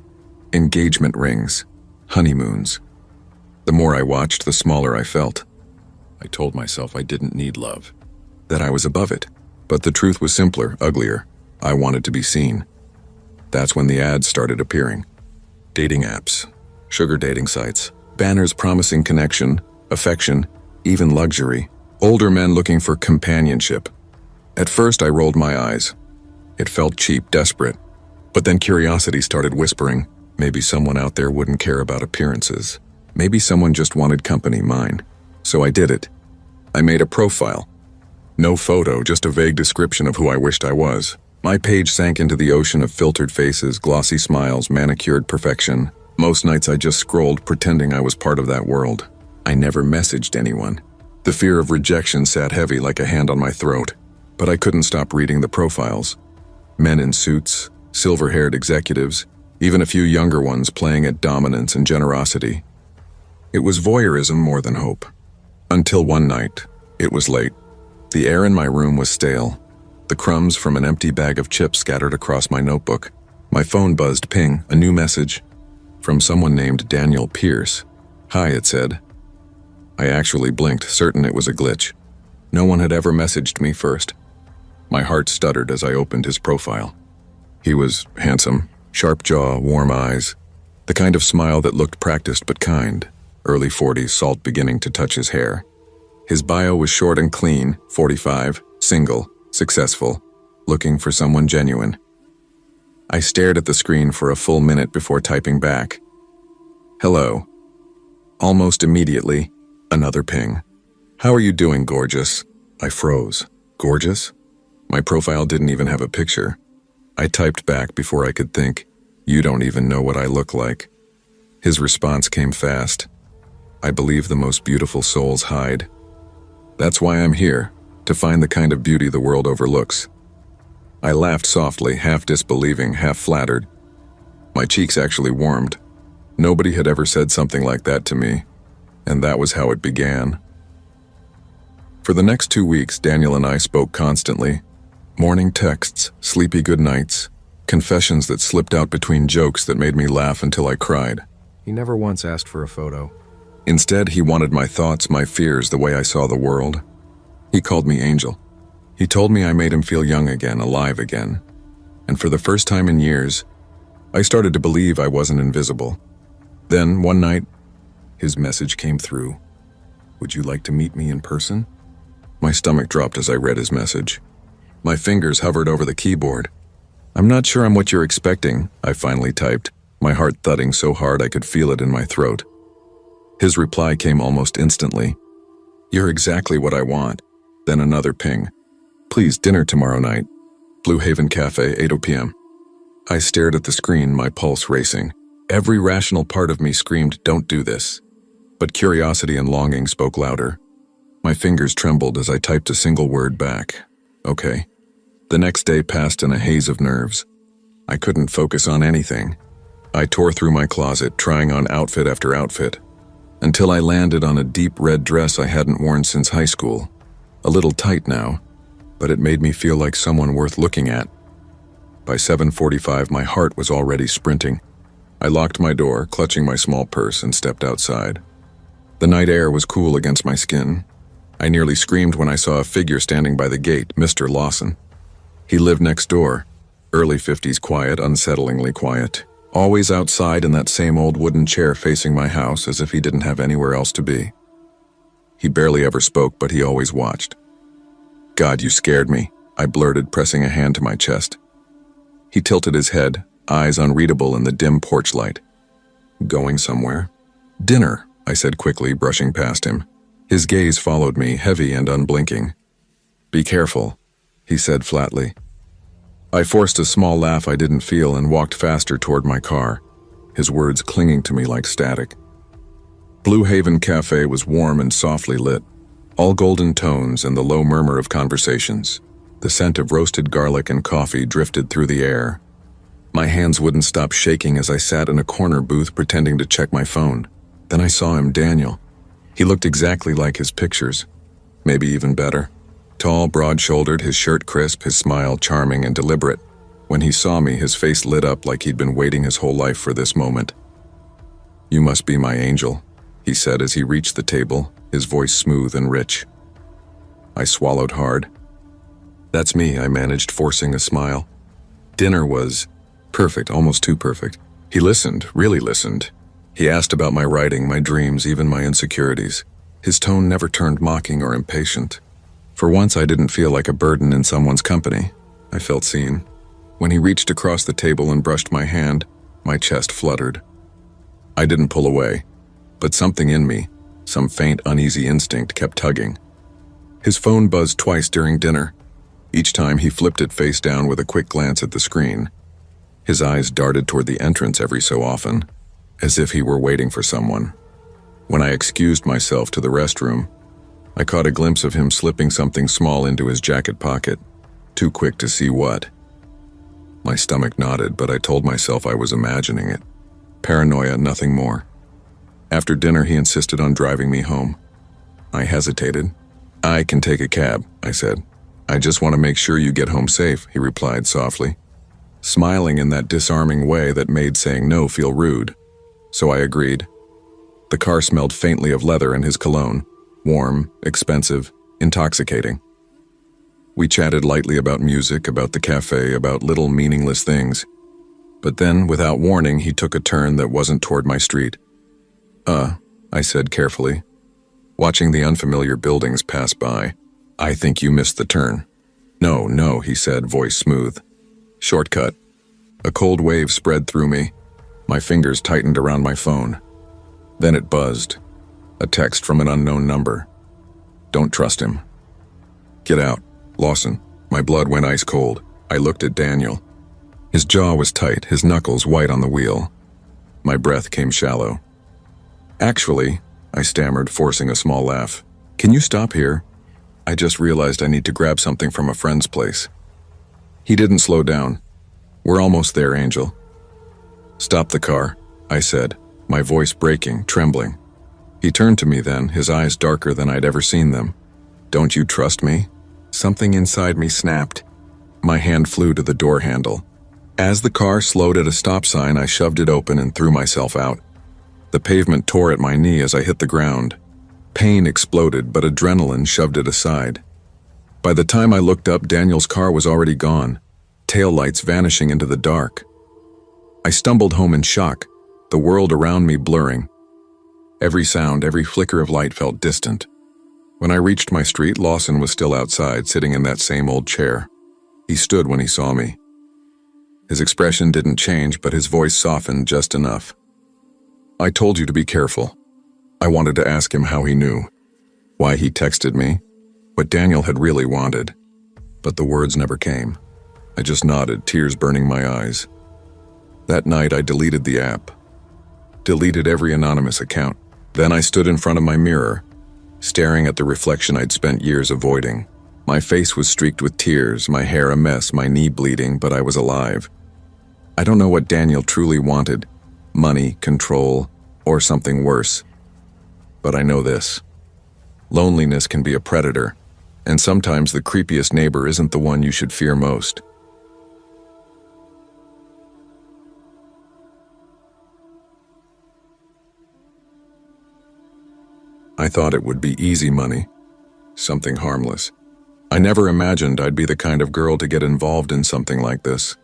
engagement rings, honeymoons. The more I watched, the smaller I felt. I told myself I didn't need love, that I was above it. But the truth was simpler, uglier. I wanted to be seen. That's when the ads started appearing. Dating apps, sugar dating sites, banners promising connection, affection, even luxury. Older men looking for companionship. At first, I rolled my eyes. It felt cheap, desperate. But then curiosity started whispering, maybe someone out there wouldn't care about appearances. Maybe someone just wanted company, mine. So I did it. I made a profile. No photo, just a vague description of who I wished I was. My page sank into the ocean of filtered faces, glossy smiles, manicured perfection. Most nights I just scrolled, pretending I was part of that world. I never messaged anyone. The fear of rejection sat heavy like a hand on my throat. But I couldn't stop reading the profiles. Men in suits, silver-haired executives, even a few younger ones playing at dominance and generosity. It was voyeurism more than hope. Until one night, it was late. The air in my room was stale. The crumbs from an empty bag of chips scattered across my notebook. My phone buzzed, ping, a new message. From someone named Daniel Pierce. Hi, it said. I actually blinked, certain it was a glitch. No one had ever messaged me first. My heart stuttered as I opened his profile. He was handsome, sharp jaw, warm eyes, the kind of smile that looked practiced but kind, early 40s, salt beginning to touch his hair. His bio was short and clean, 45, single, successful, looking for someone genuine. I stared at the screen for a full minute before typing back. Hello. Almost immediately, another ping. How are you doing, gorgeous? I froze. Gorgeous? My profile didn't even have a picture. I typed back before I could think. You don't even know what I look like. His response came fast. I believe the most beautiful souls hide. That's why I'm here, to find the kind of beauty the world overlooks. I laughed softly, half disbelieving, half flattered. My cheeks actually warmed. Nobody had ever said something like that to me, and that was how it began. For the next 2 weeks, Daniel and I spoke constantly. Morning texts, sleepy good nights, confessions that slipped out between jokes that made me laugh until I cried. He never once asked for a photo. Instead, he wanted my thoughts, my fears, the way I saw the world. He called me Angel. He told me I made him feel young again, alive again. And for the first time in years, I started to believe I wasn't invisible. Then, one night, his message came through. Would you like to meet me in person? My stomach dropped as I read his message. My fingers hovered over the keyboard. I'm not sure I'm what you're expecting, I finally typed, my heart thudding so hard I could feel it in my throat. His reply came almost instantly. You're exactly what I want. Then another ping. Please, dinner tomorrow night. Blue Haven Cafe, 8 p.m. I stared at the screen, my pulse racing. Every rational part of me screamed, don't do this. But curiosity and longing spoke louder. My fingers trembled as I typed a single word back. Okay. The next day passed in a haze of nerves. I couldn't focus on anything. I tore through my closet, trying on outfit after outfit, until I landed on a deep red dress I hadn't worn since high school. A little tight now, but it made me feel like someone worth looking at. By 7:45, my heart was already sprinting. I locked my door, clutching my small purse, and stepped outside. The night air was cool against my skin. I nearly screamed when I saw a figure standing by the gate, Mr. Lawson. He lived next door, early 50s quiet, unsettlingly quiet. Always outside in that same old wooden chair facing my house as if he didn't have anywhere else to be. He barely ever spoke, but he always watched. God, you scared me, I blurted, pressing a hand to my chest. He tilted his head, eyes unreadable in the dim porch light. Going somewhere? Dinner, I said quickly, brushing past him. His gaze followed me, heavy and unblinking. Be careful, he said flatly. I forced a small laugh I didn't feel and walked faster toward my car, his words clinging to me like static. Blue Haven Cafe was warm and softly lit, all golden tones and the low murmur of conversations. The scent of roasted garlic and coffee drifted through the air. My hands wouldn't stop shaking as I sat in a corner booth pretending to check my phone. Then I saw him, Daniel. He looked exactly like his pictures, maybe even better. Tall, broad-shouldered, his shirt crisp, his smile charming and deliberate. When he saw me, his face lit up like he'd been waiting his whole life for this moment. "You must be my angel," he said as he reached the table, his voice smooth and rich. I swallowed hard. "That's me," I managed, forcing a smile. Dinner was perfect, almost too perfect. He listened, really listened. He asked about my writing, my dreams, even my insecurities. His tone never turned mocking or impatient. For once, I didn't feel like a burden in someone's company. I felt seen. When he reached across the table and brushed my hand, my chest fluttered. I didn't pull away, but something in me, some faint, uneasy instinct, kept tugging. His phone buzzed twice during dinner. Each time he flipped it face down with a quick glance at the screen. His eyes darted toward the entrance every so often, as if he were waiting for someone. When I excused myself to the restroom, I caught a glimpse of him slipping something small into his jacket pocket, too quick to see what. My stomach knotted, but I told myself I was imagining it. Paranoia, nothing more. After dinner, he insisted on driving me home. I hesitated. "I can take a cab," I said. "I just want to make sure you get home safe," he replied softly, smiling in that disarming way that made saying no feel rude. So I agreed. The car smelled faintly of leather and his cologne, warm, expensive, intoxicating. We chatted lightly about music, about the cafe, about little meaningless things. But then, without warning, he took a turn that wasn't toward my street. I said carefully, watching the unfamiliar buildings pass by. "I think you missed the turn." No, he said, voice smooth. "Shortcut." A cold wave spread through me. My fingers tightened around my phone. Then it buzzed. A text from an unknown number. "Don't trust him." "Get out. Lawson." My blood went ice cold. I looked at Daniel. His jaw was tight, his knuckles white on the wheel. My breath came shallow. "Actually," I stammered, forcing a small laugh. "Can you stop here? I just realized I need to grab something from a friend's place." He didn't slow down. "We're almost there, Angel." "Stop the car," I said, my voice breaking, trembling. He turned to me then, his eyes darker than I'd ever seen them. "Don't you trust me?" Something inside me snapped. My hand flew to the door handle. As the car slowed at a stop sign, I shoved it open and threw myself out. The pavement tore at my knee as I hit the ground. Pain exploded, but adrenaline shoved it aside. By the time I looked up, Daniel's car was already gone, taillights vanishing into the dark. I stumbled home in shock, the world around me blurring. Every sound, every flicker of light felt distant. When I reached my street, Lawson was still outside, sitting in that same old chair. He stood when he saw me. His expression didn't change, but his voice softened just enough. "I told you to be careful." I wanted to ask him how he knew, why he texted me, what Daniel had really wanted. But the words never came. I just nodded, tears burning my eyes. That night, I deleted the app. Deleted every anonymous account. Then I stood in front of my mirror, staring at the reflection I'd spent years avoiding. My face was streaked with tears, my hair a mess, my knee bleeding, but I was alive. I don't know what Daniel truly wanted, money, control, or something worse. But I know this. Loneliness can be a predator, and sometimes the creepiest neighbor isn't the one you should fear most. I thought it would be easy money, something harmless. I never imagined I'd be the kind of girl to get involved in something like this.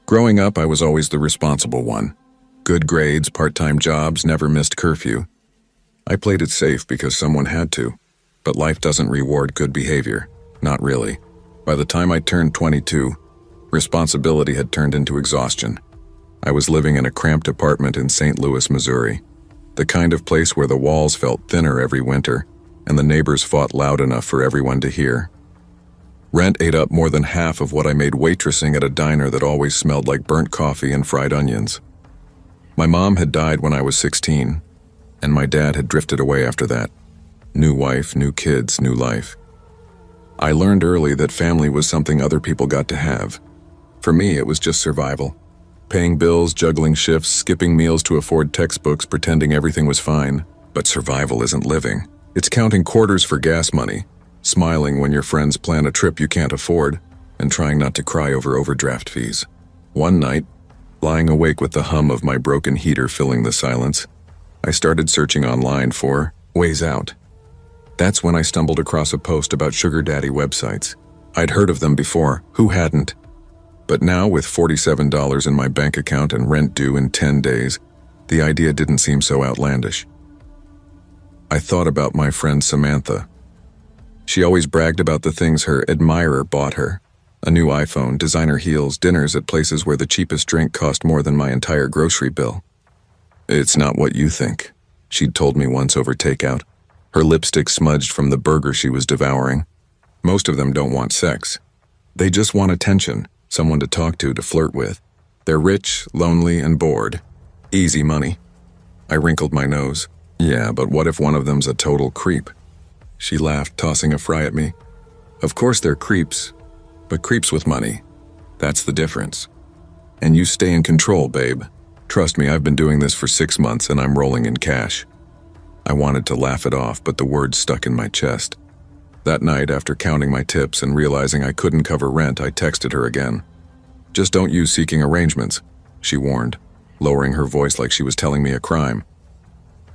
Growing up, I was always the responsible one. Good grades, part-time jobs, never missed curfew. I played it safe because someone had to, but life doesn't reward good behavior. Not really. By the time I turned 22, responsibility had turned into exhaustion. I was living in a cramped apartment in St. Louis, Missouri. The kind of place where the walls felt thinner every winter, and the neighbors fought loud enough for everyone to hear. Rent ate up more than half of what I made waitressing at a diner that always smelled like burnt coffee and fried onions. My mom had died when I was 16. And my dad had drifted away after that. New wife, new kids, new life. I learned early that family was something other people got to have. For me, it was just survival. Paying bills, juggling shifts, skipping meals to afford textbooks, pretending everything was fine. But survival isn't living. It's counting quarters for gas money, smiling when your friends plan a trip you can't afford, and trying not to cry over overdraft fees. One night, lying awake with the hum of my broken heater filling the silence, I started searching online for ways out. That's when I stumbled across a post about sugar daddy websites. I'd heard of them before, who hadn't? But now, with $47 in my bank account and rent due in 10 days, the idea didn't seem so outlandish. I thought about my friend Samantha. She always bragged about the things her admirer bought her. A new iPhone, designer heels, dinners at places where the cheapest drink cost more than my entire grocery bill. It's not what you think, she'd told me once over takeout, her lipstick smudged from the burger she was devouring. Most of them don't want sex. They just want attention, someone to talk to flirt with. They're rich, lonely, and bored. Easy money. I wrinkled my nose. Yeah, but what if one of them's a total creep? She laughed, tossing a fry at me. Of course they're creeps, but creeps with money. That's the difference. And you stay in control, babe. Trust me, I've been doing this for 6 months and I'm rolling in cash. I wanted to laugh it off, but the words stuck in my chest. That night, after counting my tips and realizing I couldn't cover rent, I texted her again. Just don't use seeking arrangements, she warned, lowering her voice like she was telling me a crime.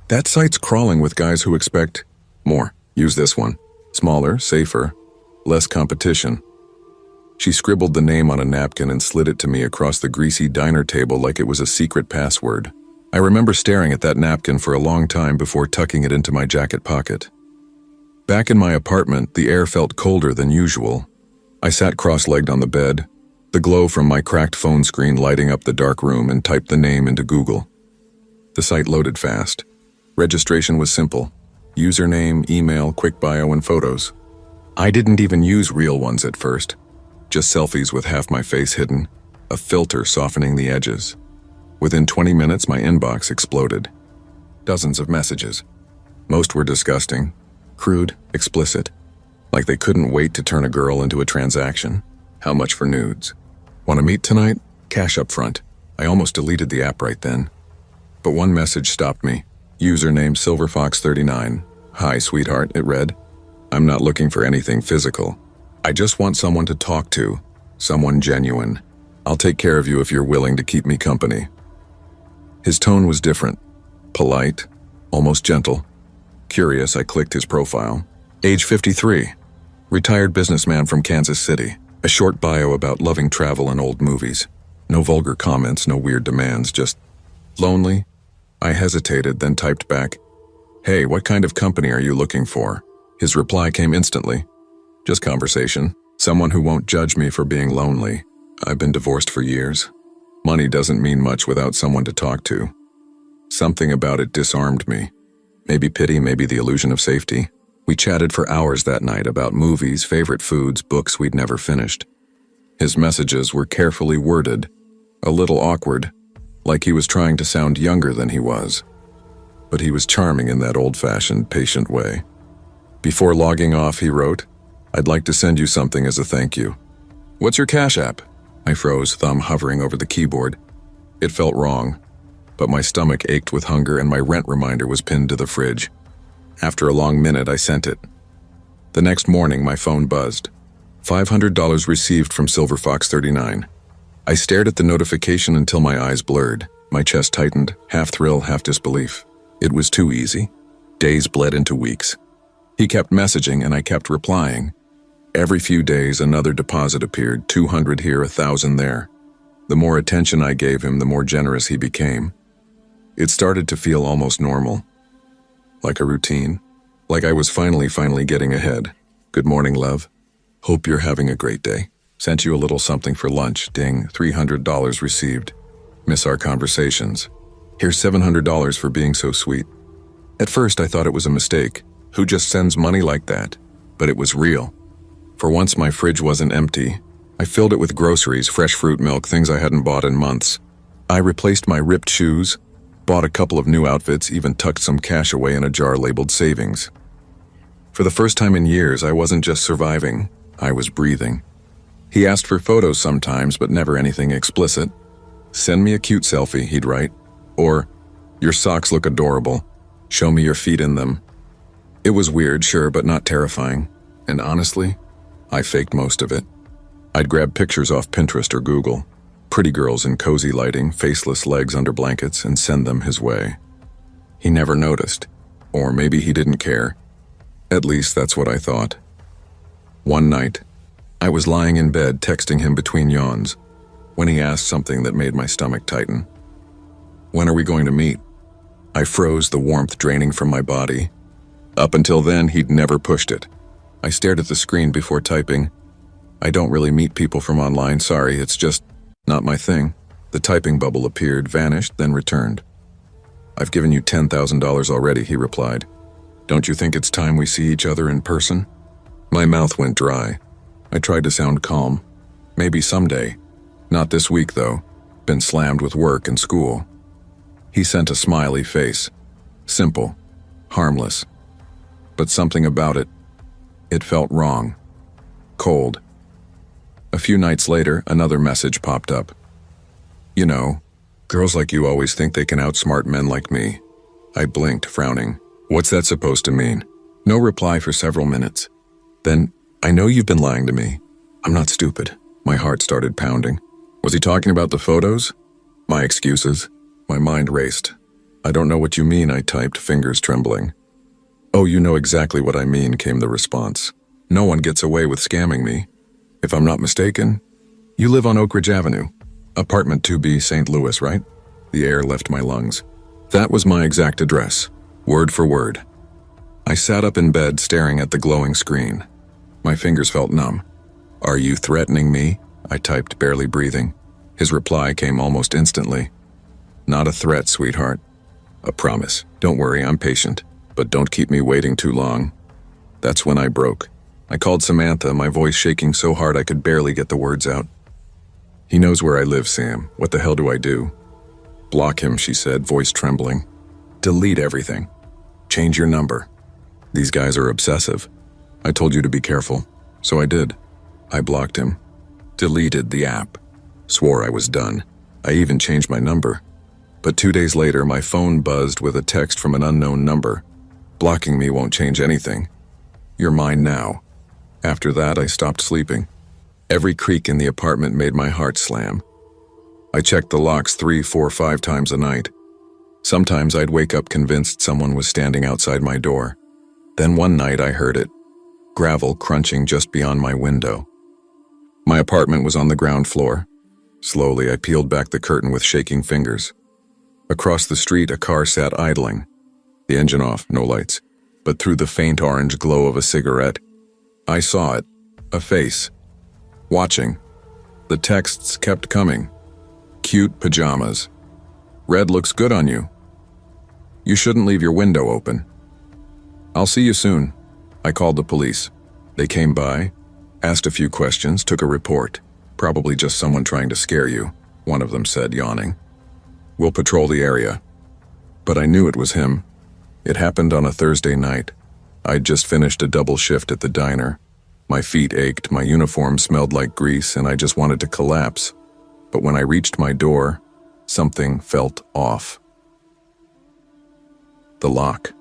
That site's crawling with guys who expect more. Use this one. Smaller, safer, less competition. She scribbled the name on a napkin and slid it to me across the greasy diner table like it was a secret password. I remember staring at that napkin for a long time before tucking it into my jacket pocket. Back in my apartment, the air felt colder than usual. I sat cross-legged on the bed, the glow from my cracked phone screen lighting up the dark room, and typed the name into Google. The site loaded fast. Registration was simple. Username, email, quick bio, and photos. I didn't even use real ones at first. Just selfies with half my face hidden, a filter softening the edges. Within 20 minutes, my inbox exploded. Dozens of messages. Most were disgusting, crude, explicit. Like they couldn't wait to turn a girl into a transaction. How much for nudes? Want to meet tonight? Cash up front. I almost deleted the app right then. But one message stopped me. Username SilverFox39. Hi, sweetheart, it read. I'm not looking for anything physical. I just want someone to talk to. Someone genuine. I'll take care of you if you're willing to keep me company. His tone was different. Polite, almost gentle. Curious, I clicked his profile. Age 53. Retired businessman from Kansas City. A short bio about loving travel and old movies. No vulgar comments, no weird demands, just lonely. I hesitated, then typed back, Hey, what kind of company are you looking for? His reply came instantly. Just conversation. Someone who won't judge me for being lonely. I've been divorced for years. Money doesn't mean much without someone to talk to. Something about it disarmed me. Maybe pity, maybe the illusion of safety. We chatted for hours that night about movies, favorite foods, books we'd never finished. His messages were carefully worded, a little awkward, like he was trying to sound younger than he was. But he was charming in that old-fashioned, patient way. Before logging off, he wrote, I'd like to send you something as a thank you. What's your Cash App? I froze, thumb hovering over the keyboard. It felt wrong, but my stomach ached with hunger and my rent reminder was pinned to the fridge. After a long minute, I sent it. The next morning, my phone buzzed. $500 received from SilverFox39. I stared at the notification until my eyes blurred. My chest tightened, half thrill, half disbelief. It was too easy. Days bled into weeks. He kept messaging and I kept replying. Every few days, another deposit appeared, 200 here, 1,000 there. The more attention I gave him, the more generous he became. It started to feel almost normal. Like a routine. Like I was finally getting ahead. Good morning, love. Hope you're having a great day. Sent you a little something for lunch. Ding, $300 received. Miss our conversations. Here's $700 for being so sweet. At first, I thought it was a mistake. Who just sends money like that? But it was real. For once, my fridge wasn't empty. I filled it with groceries, fresh fruit, milk, things I hadn't bought in months. I replaced my ripped shoes, Bought a couple of new outfits, even tucked some cash away in a jar labeled savings. For the first time in years, I wasn't just surviving, I was breathing. He asked for photos sometimes, but never anything explicit. Send me a cute selfie, he'd write. Or, your socks look adorable. Show me your feet in them. It was weird, sure, but not terrifying. And honestly, I faked most of it. I'd grab pictures off Pinterest or Google, pretty girls in cozy lighting, faceless legs under blankets, and send them his way. He never noticed, or maybe he didn't care. At least that's what I thought. One night, I was lying in bed texting him between yawns when he asked something that made my stomach tighten. When are we going to meet? I froze, the warmth draining from my body. Up until then, he'd never pushed it. I stared at the screen before typing. I don't really meet people from online, sorry, it's just not my thing. The typing bubble appeared, vanished, then returned. I've given you $10,000 already, he replied. Don't you think it's time we see each other in person? My mouth went dry. I tried to sound calm. Maybe someday. Not this week, though. Been slammed with work and school. He sent a smiley face. Simple. Harmless. But something about it. It felt wrong. Cold. A few nights later, another message popped up. You know, girls like you always think they can outsmart men like me. I blinked, frowning. What's that supposed to mean? No reply for several minutes. Then, I know you've been lying to me. I'm not stupid. My heart started pounding. Was he talking about the photos? My excuses? My mind raced. I don't know what you mean, I typed, fingers trembling. Oh, you know exactly what I mean, came the response. No one gets away with scamming me. If I'm not mistaken, you live on Oak Ridge Avenue, apartment 2B, St. Louis, right? The air left my lungs. That was my exact address, word for word. I sat up in bed staring at the glowing screen. My fingers felt numb. Are you threatening me? I typed, barely breathing. His reply came almost instantly. Not a threat, sweetheart. A promise. Don't worry, I'm patient. But don't keep me waiting too long. That's when I broke. I called Samantha, my voice shaking so hard I could barely get the words out. He knows where I live, Sam. What the hell do I do? Block him, she said, voice trembling. Delete everything. Change your number. These guys are obsessive. I told you to be careful, so I did. I blocked him. Deleted the app. Swore I was done. I even changed my number. But 2 days later, my phone buzzed with a text from an unknown number. Blocking me won't change anything. You're mine now. After that, I stopped sleeping. Every creak in the apartment made my heart slam. I checked the locks 3, 4, 5 times a night. Sometimes I'd wake up convinced someone was standing outside my door. Then one night I heard it. Gravel crunching just beyond my window. My apartment was on the ground floor. Slowly, I peeled back the curtain with shaking fingers. Across the street, a car sat idling. The engine off, no lights. But through the faint orange glow of a cigarette, I saw it. A face. Watching. The texts kept coming. Cute pajamas. Red looks good on you. You shouldn't leave your window open. I'll see you soon. I called the police. They came by, asked a few questions, took a report. Probably just someone trying to scare you, one of them said, yawning. We'll patrol the area. But I knew it was him. It happened on a Thursday night. I'd just finished a double shift at the diner. My feet ached, my uniform smelled like grease, and I just wanted to collapse. But when I reached my door, something felt off. The lock.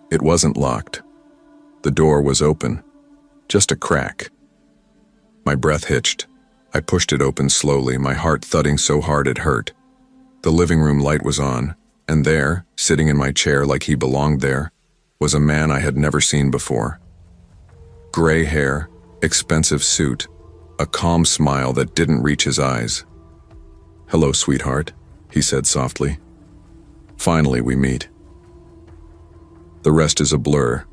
It wasn't locked. The door was open. Just a crack. My breath hitched. I pushed it open slowly, my heart thudding so hard it hurt. The living room light was on, and there, sitting in my chair like he belonged there, was a man I had never seen before. Gray hair, expensive suit, a calm smile that didn't reach his eyes. "Hello, sweetheart," he said softly. "Finally we meet." The rest is a blur.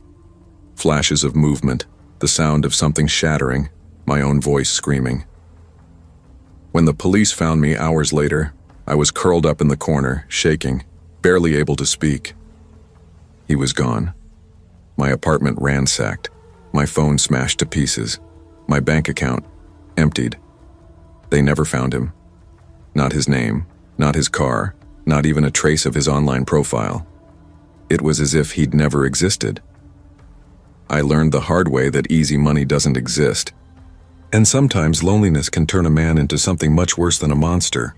Flashes of movement, the sound of something shattering, my own voice screaming. When the police found me hours later, I was curled up in the corner, shaking, barely able to speak. He was gone. My apartment ransacked, my phone smashed to pieces, my bank account emptied. They never found him. Not his name, not his car, not even a trace of his online profile. It was as if he'd never existed. I learned the hard way that easy money doesn't exist. And sometimes loneliness can turn a man into something much worse than a monster.